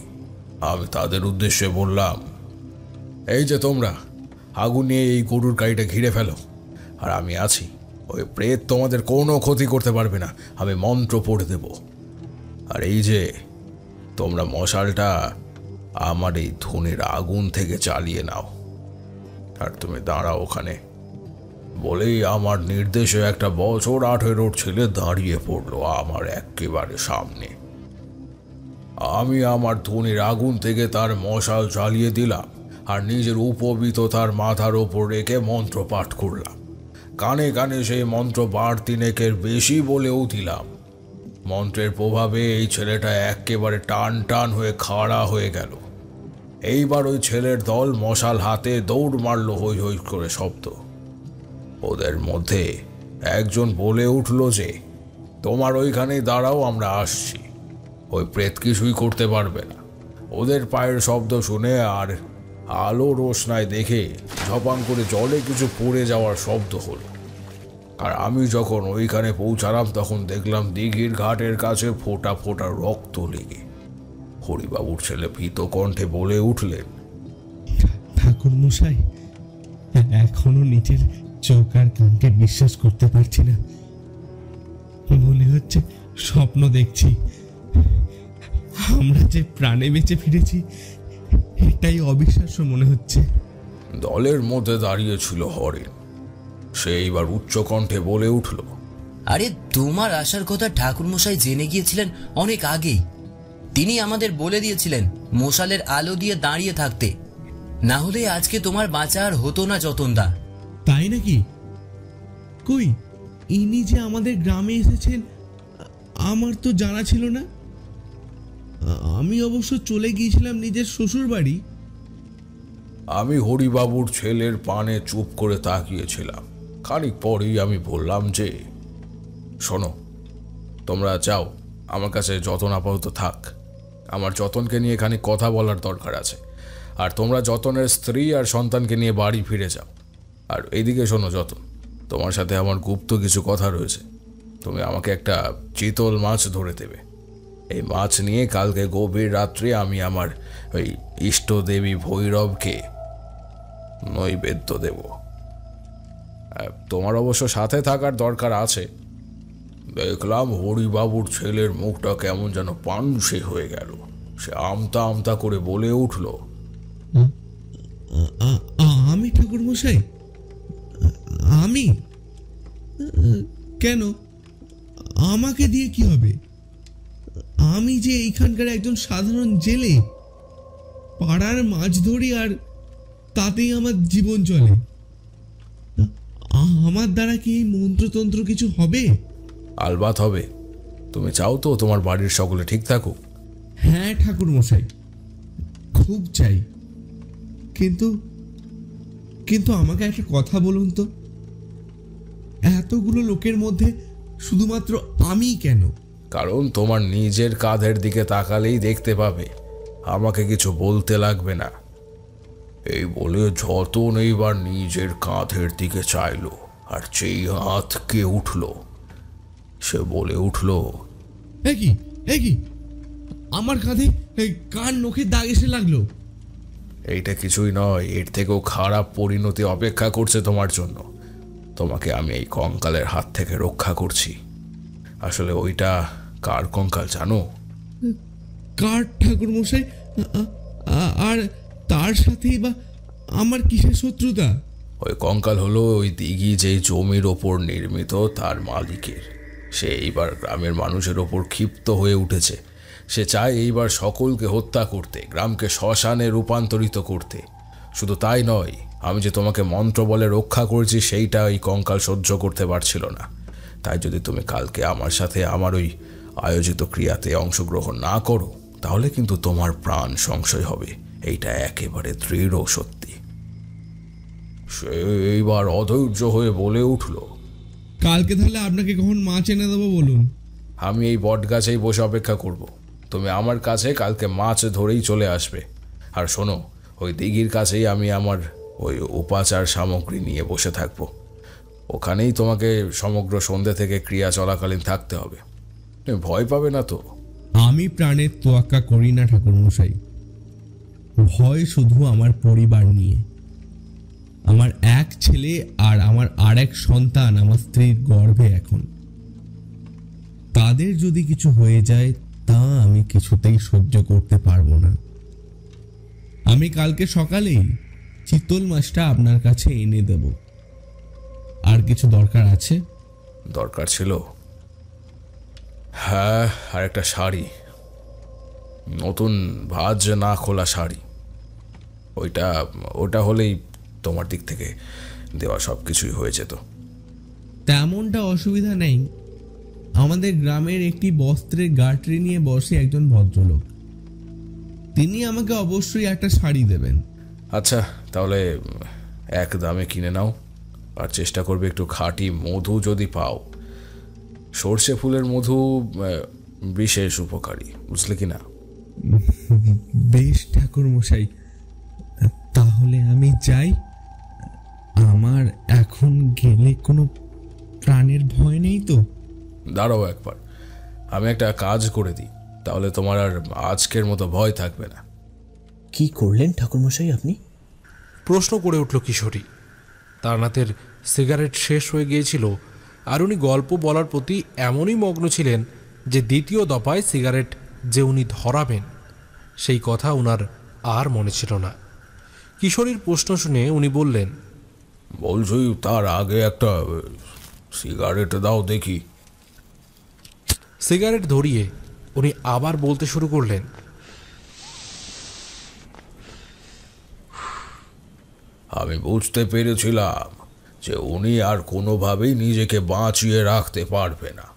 আমি তাদের উদ্দেশ্যে বললাম, এই যে তোমরা আগুন নিয়ে এই গরুর গাড়িটা ঘিরে ফেলো, আর আমি আছি। ওই প্রেত তোমাদের কোনো ক্ষতি করতে পারবে না, আমি মন্ত্র পড়ে দেব। আর এই যে তোমরা মশালটা আমার এই ধুনির আগুন থেকে চালিয়ে নাও, আর তুমি দাঁড়াও ওখানে। বলেই আমার নির্দেশে একটা বছর 18 ছেলে দাঁড়িয়ে পড়লো আমার একেবারে সামনে। আমি আমার ধুনির আগুন থেকে তার মশাল জ্বালিয়ে দিলাম, আর নিজের উপবিত তার মাথার ওপর রেখে মন্ত্র পাঠ করলাম। কানে কানে সেই মন্ত্র বার তিনেকের বেশি বলেও দিলাম। মন্ত্রের প্রভাবে এই ছেলেটা একেবারে টান টান হয়ে খাড়া হয়ে গেল। এইবার ওই ছেলের দল মশাল হাতে দৌড় মারল হৈ হৈ করে শব্দ। ওদের মধ্যে একজন বলে উঠল যে, তোমার ওইখানেই দাঁড়াও, আমরা আসছি। ওই প্রেত কিছুই করতে পারবে না। ওদের পায়ের শব্দ শুনে আর আলো রোশনায় দেখে ঝপাং করে জলে কিছু পড়ে যাওয়ার শব্দ হলো। আর আমি যখন ওইখানে পৌঁছালাম তখন দেখলাম দিঘির ঘাটের কাছে ফোঁটা ফোঁটা রক্ত লেগে। হরিবাবুর ছেলে ভীত কণ্ঠে বলে উঠলেন, ঠাকুর মশাই, এখনো নিজের চোখ আর কানকে বিশ্বাস করতে পারছি না। মনে হচ্ছে স্বপ্ন দেখছি। আমরা যে প্রাণে বেঁচে ফিরেছি এটাই অবিশ্বাস্য মনে হচ্ছে। দলের মধ্যে দাঁড়িয়েছিল হরিণ, সে এইবার উচ্চকণ্ঠে বলে উঠল, আরে তোমার আসার কথা ঠাকুরমশাই জেনে গিয়েছিলেন অনেক আগেই। তিনি আমাদের বলে দিয়েছিলেন মশালের আলো দিয়ে দাঁড়িয়ে থাকতে, না হলে আজকে তোমার বাঁচা আর হতো না যতনদা। তাই নাকি? কই ইনি যে আমাদের গ্রামে এসেছেন আমার তো জানা ছিল না। আমি অবশ্য চলে গিয়েছিলাম নিজের শ্বশুর বাড়ি। আমি হরিবাবুর ছেলের পানে চুপ করে তাকিয়েছিলাম। খানিক পরেই আমি বললাম যে, শোনো, তোমরা যাও, আমার কাছে যতন আপাতত থাক। আমার যতনকে নিয়ে খানিক কথা বলার দরকার আছে। আর তোমরা যতনের স্ত্রী আর সন্তানকে নিয়ে বাড়ি ফিরে যাও। আর এইদিকে শোনো যতন, তোমার সাথে আমার গুপ্ত কিছু কথা রয়েছে। তুমি আমাকে একটা চিতল মাছ ধরে দেবে। এই মাছ নিয়ে কালকে গভীর রাত্রে আমি আমার ওই ইষ্টদেবী ভৈরবকে নৈবেদ্য দেব। তোমার অবশ্য সাথে থাকার দরকার আছে। দেখলাম হরিবাবুর ছেলের মুখটা কেমন যেন পানসে হয়ে গেল। সে আমতা আমতা করে বলে উঠল, আমি ঠাকুরমশাই? আমি? কেন? আমাকে দিয়ে কি হবে? আমি যে এইখানকার একজন সাধারণ জেলে, পাড়ার মাছ ধরি আর তাতেই আমার জীবন চলে। আমার দ্বারা কি এই মন্ত্রতন্ত্র কিছু হবে? আলবাত হবে। তুমি চাও তো তোমার বাড়ির সকলে ঠিক থাকুক? হ্যাঁ ঠাকুরমশাই, খুব চাই। কিন্তু কিন্তু আমাকে একটা কথা বলুন তো, এতগুলো লোকের মধ্যে শুধুমাত্র আমি কেন? কারণ তোমার নিজের কাঁধের দিকে তাকালেই দেখতে পাবে, আমাকে কিছু বলতে লাগবে না। এই বলে যতন এইবার নিজের কাঁধের দিকে চাইল, আর যেই হাত কে উঠল, সে বলে উঠল, একই আমার কাঁধে কার নখের দাগ এসে লাগলো। এইটা কিছুই নয়, এর থেকেও খারাপ পরিণতি অপেক্ষা করছে তোমার জন্য। তোমাকে আমি এই কঙ্কালের হাত থেকে রক্ষা করছি। আসলে ওইটা কার কঙ্কাল জানো? কার ঠাকুরমশাই? আর তার সাথেই বা আমার কিসের শত্রুতা? ওই কঙ্কাল হলো ওই দিঘি যেই জমির ওপর নির্মিত, তার মালিকের। সে এইবার গ্রামের মানুষের ওপর ক্ষিপ্ত হয়ে উঠেছে। সে চায় এইবার সকলকে হত্যা করতে, গ্রামকে শ্মশানে রূপান্তরিত করতে। শুধু তাই নয়, আমি যে তোমাকে মন্ত্র বলে রক্ষা করেছি সেইটা ওই কঙ্কাল সহ্য করতে পারছিল না। তাই যদি তুমি কালকে আমার সাথে আমার ওই আয়োজিত ক্রিয়াতে অংশগ্রহণ না করো, তাহলে কিন্তু তোমার প্রাণ সংশয় হবে। এইটা একেবারে দৃঢ় সত্যি। সে এইবার অধৈর্য হয়ে বলে উঠল, কালকে তাহলে আপনাকে কখন মাছ এনে দেবো বলুন? আমি এই বট গাছেই বসে অপেক্ষা করব। তুমি আমার কাছে কালকে মাছ ধরেই চলে আসবে। আর শোনো, ওই দিঘির কাছেই আমি আমার ওই উপাচার সামগ্রী নিয়ে বসে থাকবো। ওখানেই তোমাকে সমগ্র সন্ধ্যে থেকে ক্রিয়া চলাকালীন থাকতে হবে। তুমি ভয় পাবে না তো? আমি প্রাণের তোয়াক্কা করি না ঠাকুরমশাই। ভয় শুধু আমার পরিবার নিয়ে। আমার এক ছেলে আর আমার আরেক সন্তান আমার স্ত্রীর গর্ভে এখন। তাদের যদি কিছু হয়ে যায় তা আমি কিছুতেই সহ্য করতে পারবো না। আমি কালকে সকালেই চিতল মাছটা আপনার কাছে এনে দেব। আর কিছু দরকার আছে? দরকার ছিল, হ্যাঁ, আর একটা শাড়ি, নতুন ভাঁজ না খোলা শাড়ি। ওটা হলেই তোমার দিক থেকে দেওয়া সব কিছুই হয়ে যেত। তেমনটা অসুবিধা নেই। আমাদের গ্রামের একটি বস্ত্রের গাঁটরি নিয়ে বসে একজন ভদ্রলোক, তিনি আমাকে অবশ্যই একটা শাড়ি দেবেন। আচ্ছা, তাহলে এক দামে কিনে নাও। আর চেষ্টা করবে একটু খাঁটি মধু যদি পাও। সর্ষে ফুলের মধু বিশেষ উপকারী, বুঝলে কি না? বেশ ঠাকুরমশাই, তাহলে আমি যাই। আমার এখন গেলে কোনো প্রাণের ভয় নেই তো? দাঁড়াও একবার, আমি একটা কাজ করে দিই, তাহলে তোমার আর আজকের মতো ভয় থাকবে না। কি করলেন ঠাকুরমশাই আপনি? প্রশ্ন করে উঠল কিশোরী। তারানাথের সিগারেট শেষ হয়ে গিয়েছিল, আর উনি গল্প বলার প্রতি এমনই মগ্ন ছিলেন যে দ্বিতীয় দফায় সিগারেট যে উনি ধরাবেন সেই কথা ওনার আর মনে ছিল না। কিশোরীর প্রশ্ন শুনে উনি বললেন, বলছি তার আগে একটা সিগারেট দাও দেখি। সিগারেট ধরিয়ে উনি আবার বলতে শুরু করলেন, আমি বুঝতে পেরেছিলাম যে উনি আর কোনোভাবেই নিজেকে বাঁচিয়ে রাখতে পারবে না।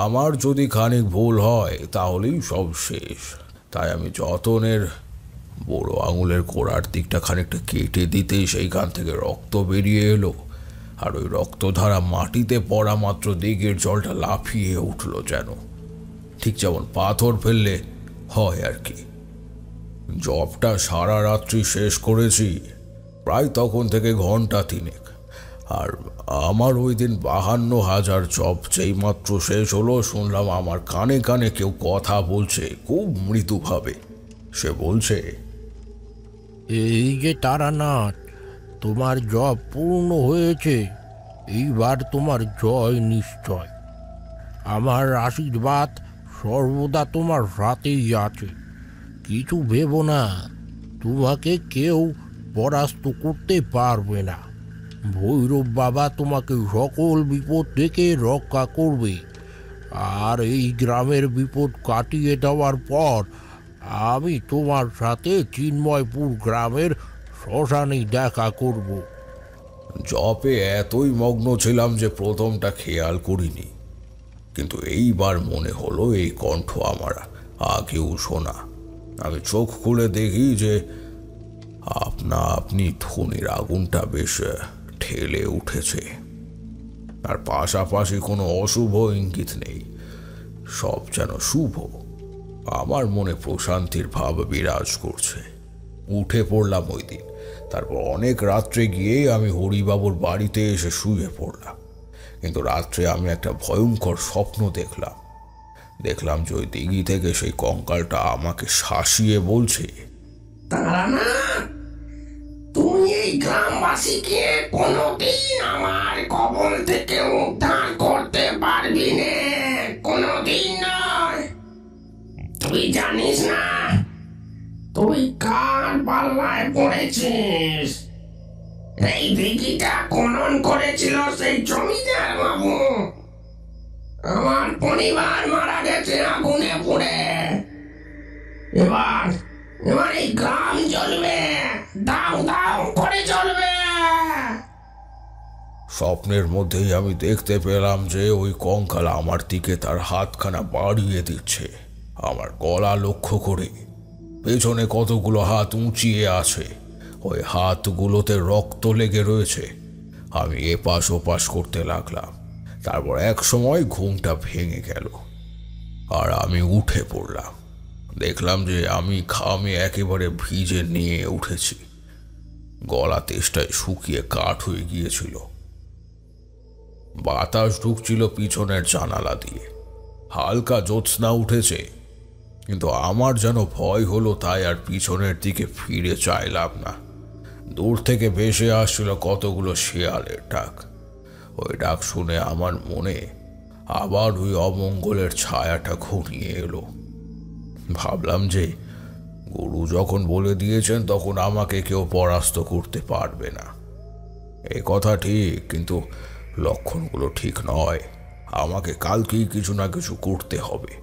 আমার যদি খানিক ভুল হয় তাহলেই সব শেষ। তাই আমি যতনের বড় আঙুলের গোড়ার দিকটা খানিকটা কেটে দিতেই সেইখান থেকে রক্ত বেরিয়ে এলো, আর ওই রক্তধারা মাটিতে পড়া মাত্র দিঘির জলটা লাফিয়ে উঠল, যেন ঠিক যেমন পাথর ফেললে হয় আর কি। জবটা সারা রাত্রি শেষ করেছি, প্রায় তখন থেকে ঘন্টা 3 আর আমার ওই দিন 52,000 জব যেই মাত্র শেষ হলো, শুনলাম আমার কানে কানে কেউ কথা বলছে খুব মৃদুভাবে। সে বলছে, এই যে তারানাথ, তোমার জব পূর্ণ হয়েছে, এইবার তোমার জয় নিশ্চয়। আমার আশীর্বাদ সর্বদা তোমার সাথেই আছে। কিছু ভেবো না, তোমাকে কেউ পরাস্ত করতে পারবে না। ভৈরব বাবা তোমাকে সকল বিপদ থেকে রক্ষা করবে। আর এই গ্রামের বিপদ কাটিয়ে দেওয়ার পর আমি তোমার সাথে চিন্ময়পুর গ্রামের শ্মশানে দেখা করব। জপে এতই মগ্ন ছিলাম যে প্রথমটা খেয়াল করিনি, কিন্তু এইবার মনে হলো এই কণ্ঠ আমার আগেও শোনা। আমি চোখ খুলে দেখি যে আপনি ধনির আগুনটা বেশ ঠেলে উঠেছে, আর পাশাপাশি কোনো অশুভ ইঙ্গিত নেই, সব যেন শুভ। আমার মনে প্রশান্তির ভাব বিরাজ করছে। উঠে পড়লাম ওই দিন। তারপর অনেক রাত্রে গিয়েই আমি হরিবাবুর বাড়িতে এসে শুয়ে পড়লাম। কিন্তু রাত্রে আমি একটা ভয়ঙ্কর স্বপ্ন দেখলাম যে ওই দিঘি থেকে সেই কঙ্কালটা আমাকে শাসিয়ে বলছে, তুমি এই গ্রামবাসীকে কোনোদিন আমার কবল থেকে উদ্ধার করতে পারবি না, কোনোদিন নয়। তুই জানিস না তুই কার পাল্লায় পড়েছিস? এই দিঘিটা খনন করেছিল সেই জমিদার বাবু। আমার পরিবার মারা গেছে আগুনে পুড়ে। এবার এই গ্রাম জ্বলবে, দাও দাও করে জ্বলবে। স্বপ্নের মধ্যেই আমি দেখতে পেলাম যে ওই কঙ্কাল আমার দিকে তার হাতখানা বাড়িয়ে দিচ্ছে। আমার গলা লক্ষ্য করে পেছনে কতগুলো হাত উঁচিয়ে আছে, ওই হাতগুলোতে রক্ত লেগে রয়েছে। আমি এপাশ ওপাশ করতে লাগলাম। তারপর এক সময় ঘুমটা ভেঙে গেল আর আমি উঠে পড়লাম। দেখলাম যে আমি ঘামে একেবারে ভিজে নিয়ে উঠেছি। গলা তেষ্টায় শুকিয়ে কাঠ হয়ে গিয়েছিল। বাতাস ঢুকছিল পিছনের জানালা দিয়ে। হালকা জ্যোৎস্না উঠেছে, কিন্তু আমার যেন ভয় হলো, তাই আর পিছনের দিকে ফিরে চাইলাম না। দূর থেকে ভেসে আসছিল কতগুলো শিয়ালের ডাক। ওই ডাক শুনে আমার মনে আবার ওই অমঙ্গলের ছায়াটা ঘনিয়ে এলো। ভাবলাম যে গুরু যখন বলে দিয়েছেন তখন আমাকে কেউ পরাস্ত করতে পারবে না। এই কথা ঠিক, কিন্তু লক্ষণগুলো ঠিক নয়। আমাকে কালকেই কিছু না কিছু করতে হবে।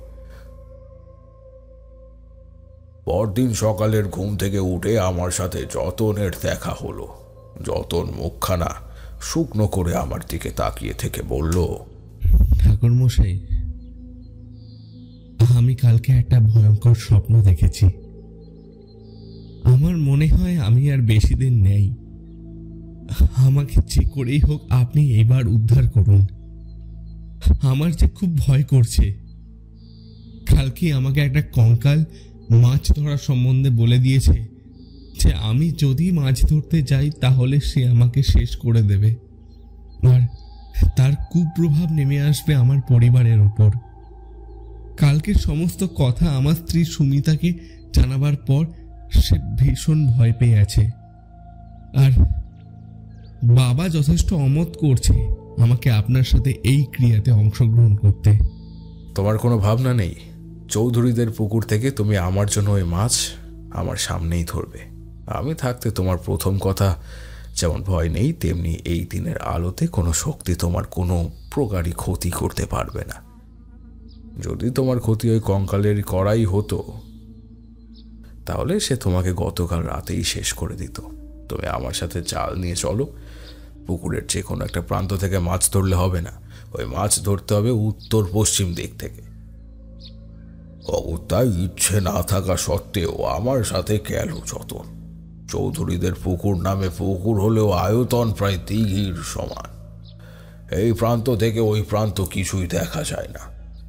পরদিন সকালের ঘুম থেকে উঠে আমার সাথে যতনের দেখা হলো। যতন মুখখানা শুকনো করে আমার দিকে তাকিয়ে থেকে বলল, ঠাকুর মশাই, আমি কালকে একটা ভয়ঙ্কর স্বপ্ন দেখেছি। আমার মনে হয় আমি আর বেশি দিন নেই। আমাকে যে করেই হোক আপনি এবার উদ্ধার করুন। আমার যে খুব ভয় করছে। কালকে আমাকে একটা কঙ্কাল মাছ ধরার সম্বন্ধে বলে দিয়েছে যে আমি যদি মাছ ধরতে যাই তাহলে সে আমাকে শেষ করে দেবে, আর তার কুপ্রভাব নেমে আসবে আমার পরিবারের ওপর। কালকের সমস্ত কথা আমার স্ত্রী সুমিতাকে জানাবার পর সে ভীষণ ভয় পেয়ে আছে, আর বাবা যথেষ্ট অমত করছে আমাকে আপনার সাথে এই ক্রিয়াতে অংশগ্রহণ করতে। তোমার কোনো ভাবনা নেই? চৌধুরীদের পুকুর থেকে তুমি আমার জন্য ওই মাছ আমার সামনেই ধরবে। আমি থাকতে তোমার প্রথম কথা যেমন ভয় নেই, তেমনি এই দিনের আলোতে কোনো শক্তি তোমার কোনো প্রকারই ক্ষতি করতে পারবে না। যদি তোমার ক্ষতি ওই কঙ্কালের করাই হতো তাহলে সে তোমাকে গতকাল রাতেই শেষ করে দিত। তুমি আমার সাথে জাল নিয়ে চলো। পুকুরের যে কোনো একটা প্রান্ত থেকে মাছ ধরলে হবে না, ওই মাছ ধরতে হবে উত্তর পশ্চিম দিক থেকে। তাই ইচ্ছে না থাকা সত্ত্বেও আমার সাথে গেল যতন। চৌধুরীদের পুকুর নামে পুকুর হলেও আয়তন প্রায় দিঘির সমান। এই প্রান্ত থেকে ওই প্রান্ত কিছুই দেখা যায় না,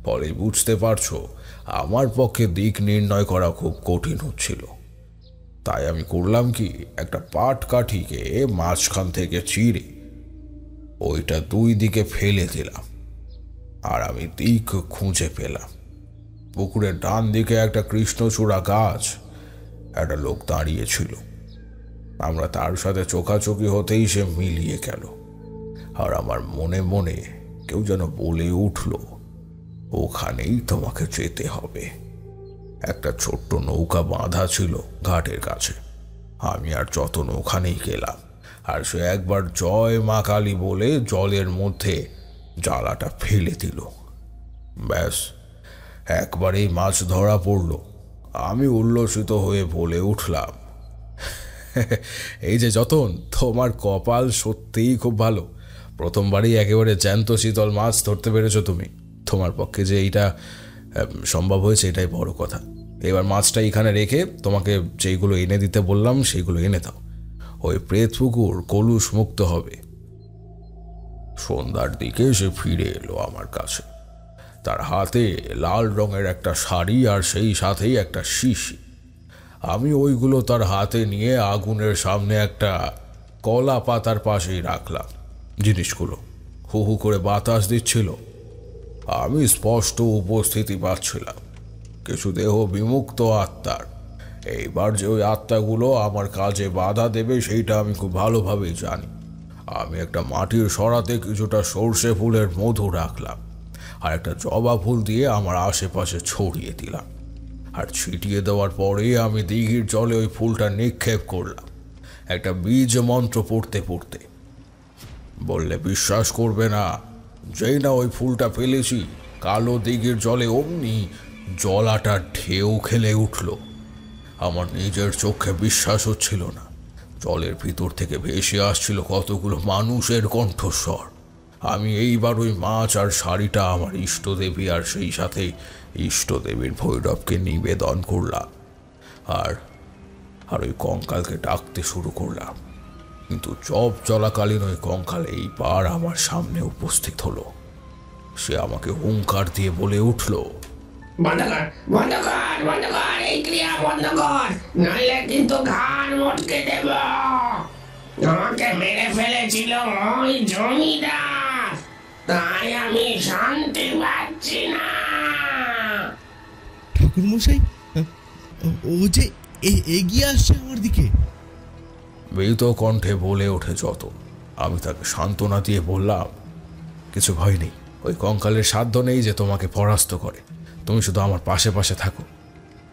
ফলে বুঝতে পারছো আমার পক্ষে দিক নির্ণয় করা খুব কঠিন হচ্ছিল। তাই আমি করলাম কি, একটা পাট কাঠিকে মাঝখান থেকে চিরে ওইটা দুই দিকে ফেলে দিলাম, আর আমি দিক খুঁজে পেলাম। পুকুরের ডান দিকে একটা কৃষ্ণচূড়া গাছ, একটা লোক দাঁড়িয়ে ছিল। আমরা তার সাথে চোখাচোখি হতেই সে মিলিয়ে গেল, আর আমার মনে মনে কেউ যেন বলে উঠল, ওখানেই তোমাকে যেতে হবে। একটা ছোট্ট নৌকা বাঁধা ছিল ঘাটের কাছে। আমি আর যতন ওখানেই গেলাম, আর সে একবার জয় মা কালী বলে জলের মধ্যে জালাটা ফেলে দিল। ব্যাস, একবারেই মাছ ধরা পড়ল। আমি উল্লসিত হয়ে বলে উঠলাম, এই যে যতন, তোমার কপাল সত্যিই খুব ভালো। প্রথমবারই একেবারে জ্যান্ত শীতল মাছ ধরতে পেরেছো তুমি। তোমার পক্ষে যে এইটা সম্ভব হয়েছে এটাই বড় কথা। এবার মাছটা এখানে রেখে তোমাকে যেইগুলো এনে দিতে বললাম সেইগুলো এনে দাও। ওই প্রেত পুকুর কলুষ মুক্ত হবে। সন্ধ্যার দিকে সে ফিরে এলো আমার কাছে। তার হাতে লাল রঙের একটা শাড়ি আর সেই সাথেই একটা শিশি। আমি ওইগুলো তার হাতে নিয়ে আগুনের সামনে একটা কলা পাতার পাশেই রাখলাম। জিনিসগুলো হু হু করে বাতাস দিচ্ছিল। আমি স্পষ্ট উপস্থিতি পাচ্ছিলাম কিছু দেহ বিমুক্ত আত্মার। এইবার যে ওই আত্মাগুলো আমার কাজে বাধা দেবে সেইটা আমি খুব ভালোভাবেই জানি। আমি একটা মাটির সরাতে কিছুটা সর্ষে ফুলের মধু রাখলাম, আর একটা জবা ফুল দিয়ে আমার আশেপাশে ছড়িয়ে দিলাম। আর ছিটিয়ে দেওয়ার পরে আমি দিঘির জলে ওই ফুলটা নিক্ষেপ করলাম, একটা বীজ মন্ত্র পড়তে পড়তে। বললে বিশ্বাস করবে না, যেই না ওই ফুলটা ফেলেছি, কালো দিঘির জলে অমনি জলাটা ঢেউ খেলে উঠল। আমার নিজের চোখে বিশ্বাস হচ্ছিল না। জলের ভিতর থেকে ভেসে আসছিল কতগুলো মানুষের কণ্ঠস্বর। আমি এইবার ওই মাছ আর শাড়িটা আমার ইষ্টদেবী আর সেই সাথে ইষ্টদেবীর ভৈরবকে নিবেদন করলাম, আর ওই কঙ্কালকে ডাকতে শুরু করলাম। কিন্তু জপ চলাকালীন ওই কঙ্কাল এইবার আমার সামনে উপস্থিত হলো। সে আমাকে হুঙ্কার দিয়ে বলে উঠল, বন্ধ কর, বন্ধ কর, বন্ধ কর, এই ক্রিয়া বন্ধ কর, নইলে কিন্তু ঘাড় মটকে দেব। আমাকে মেরে ফেলেছিল ওই জমিদার, তাই আমি শান্তি পাচ্ছি না। ঠাকুর মশাই, ও যে এগিয়ে আসছে আমার দিকে। ভীত কণ্ঠে বলে ওঠে যতন। আমি তাকে সান্ত্বনা দিয়ে বললাম, কিছু ভয় নেই। ওই কঙ্কালের সাধ্য নেই যে তোমাকে পরাস্ত করে। তুমি শুধু আমার পাশে পাশে থাকো,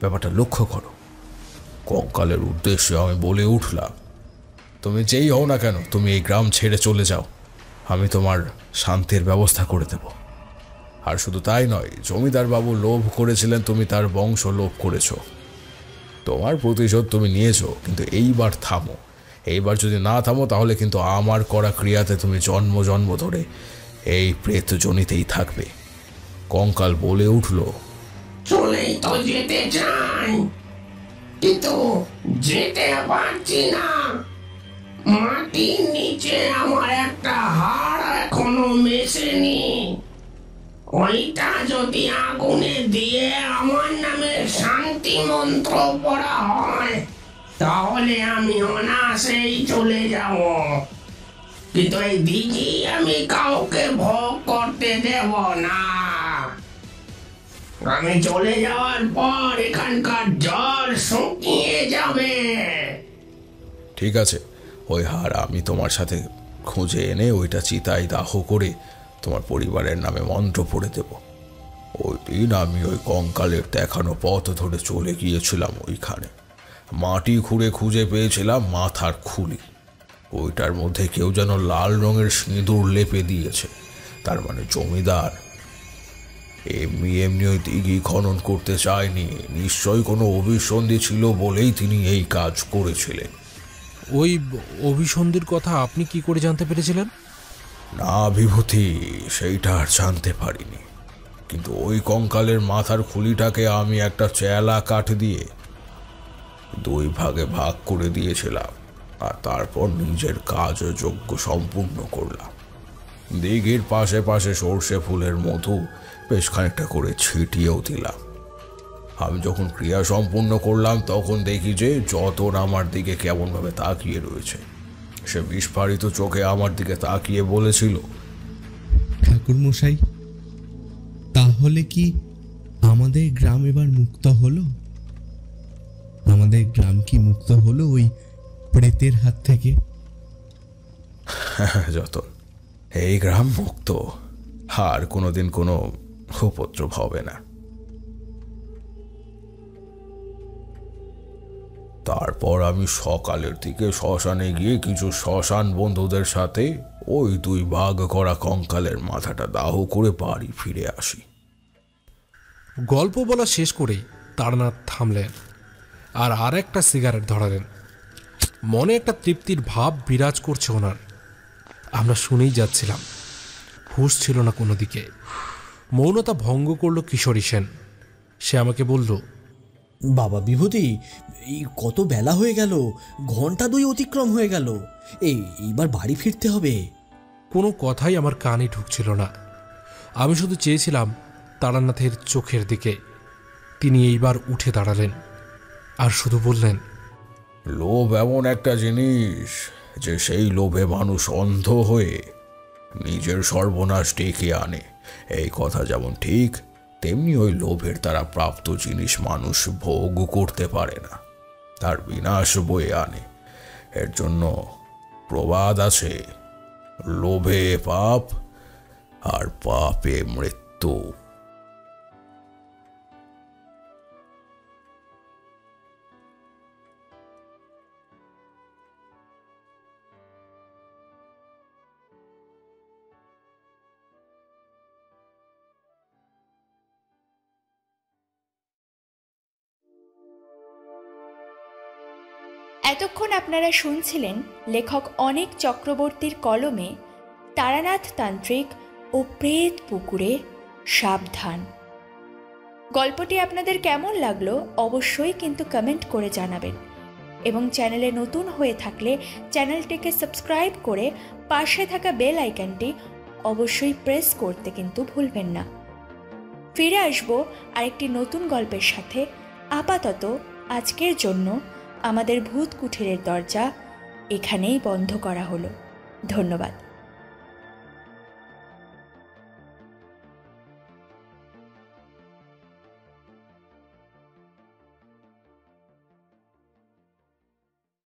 ব্যাপারটা লক্ষ্য করো। কঙ্কালের উদ্দেশ্যে আমি বলে উঠলাম, তুমি যেই হও না কেন, তুমি এই গ্রাম ছেড়ে চলে যাও। আমি তোমার শান্তির ব্যবস্থা করে দেব। আর শুধু তাই নয়, জমিদার বাবু লোভ করেছিলেন, তুমি তার বংশ লোভ করেছ। তোমার প্রতিশোধ তুমি নিয়েছো, কিন্তু এইবার থামো। এইবার যদি না থামো তাহলে কিন্তু আমার করা ক্রিয়াতে তুমি জন্ম জন্ম ধরে এই প্রেত জনিতেই থাকবে। কঙ্কাল বলে উঠল, চলেই তো যেতে চাই, কিন্তু যেতে পারছি না। মাটির নিচে আমার একটা হাড় এখনো মেশেনি। ওইটা যদি আগুনে দিয়ে আমার নামে শান্তি মন্ত্র পড়া হয় তাহলে আমি অনায়াসেই চলে যাব, কিন্তু এই দিঘি আমি কাউকে ভোগ করতে দেব না। আমি চলে যাওয়ার পর এখানকার জল শুকিয়ে যাবে। ঠিক আছে, ওই হার আমি তোমার সাথে খুঁজে এনে ওইটা চিতায় দাহ করে তোমার পরিবারের নামে মন্ত্র পড়ে দেব। ওই দিন আমি ওই কঙ্কালের দেখানো পথ ধরে চলে গিয়েছিলাম ওইখানে। মাটি খুঁড়ে খুঁজে পেয়েছিলাম মাথার খুলি। ওইটার মধ্যে কেউ যেন লাল রঙের সিঁদুর লেপে দিয়েছে। তার মানে জমিদার এমনি এমনি ওই দিঘি খনন করতে চায়নি, নিশ্চয়ই কোনো অভিসন্ধি ছিল বলেই তিনি এই কাজ করেছিলেন। ওই অভিসন্ধির কথা আপনি কি করে জানতে পেরেছিলেন? না বিভূতি, সেইটা আর জানতে পারিনি, কিন্তু ওই কঙ্কালের মাথার খুলিটাকে আমি একটা চেলা কাঠ দিয়ে 2 ভাগে ভাগ করে দিয়েছিলাম, আর তারপর নিজের কাজ যজ্ঞ সম্পূর্ণ করলাম। দিঘির পাশে পাশে সর্ষে ফুলের মধু বেশ খানিকটা করে ছিটিয়েও দিলাম। আমি যখন ক্রিয়া সম্পূর্ণ করলাম তখন দেখি যে যতন আমার দিকে কেমনভাবে তাকিয়ে রয়েছে। সে বিস্ফারিত চোখে আমার দিকে তাকিয়ে বলেছিল, ঠাকুর মশাই, তাহলে কি আমাদের গ্রাম এবার মুক্ত হলো? আমাদের গ্রাম কি মুক্ত হলো ওই প্রেতের হাত থেকে? যতন, এই গ্রাম মুক্ত, আর কোনোদিন কোনো উপদ্রব হবে না। তারপর আমি সকালের দিকে শ্মশানে গিয়ে কিছু শ্মশান বন্ধুদের সাথে ওই 2 ভাগ করা কঙ্কালের মাথাটা দাহ করে বাড়ি ফিরে আসি। গল্প বলা শেষ করেই তারানাথ থামলেন আর একটা সিগারেট ধরালেন। মনে একটা তৃপ্তির ভাব বিরাজ করছে ওনার। আমরা শুনেই যাচ্ছিলাম, হুঁশ ছিল না কোনো দিকে। মৌনতা ভঙ্গ করল কিশোরী সেন। সে আমাকে বলল, বাবা বিভূতি, এই কত বেলা হয়ে গেল, ঘন্টা 2 অতিক্রম হয়ে গেল, এইবার বাড়ি ফিরতে হবে। কোনো কথাই আমার কানে ঢুকছিল না। আমি শুধু চেয়েছিলাম তারানাথের চোখের দিকে। তিনি এইবার উঠে দাঁড়ালেন আর শুধু বললেন, লোভ এমন একটা জিনিস যে সেই লোভে মানুষ অন্ধ হয়ে নিজের সর্বনাশ ডেকে আনে। এই কথা যেমন ঠিক, তেমনি ওই লোভের দ্বারা প্রাপ্ত জিনিস মানুষ ভোগ করতে পারে না, তার বিনাশ বয়ে আনে। এর জন্য প্রবাদ আছে, লোভে পাপ আর পাপে মৃত্যু। এতক্ষণ আপনারা শুনছিলেন লেখক অনিক চক্রবর্তীর কলমে তারানাথ তান্ত্রিক ও প্রেত পুকুরে সাবধান। গল্পটি আপনাদের কেমন লাগলো অবশ্যই কিন্তু কমেন্ট করে জানাবেন, এবং চ্যানেলে নতুন হয়ে থাকলে চ্যানেলটিকে সাবস্ক্রাইব করে পাশে থাকা বেল আইকনটি অবশ্যই প্রেস করতে কিন্তু ভুলবেন না। ফিরে আসবো আরেকটি নতুন গল্পের সাথে। আপাতত আজকের জন্য আমাদের ভূত কুঠিরের দরজা এখানেই বন্ধ করা হলো। ধন্যবাদ।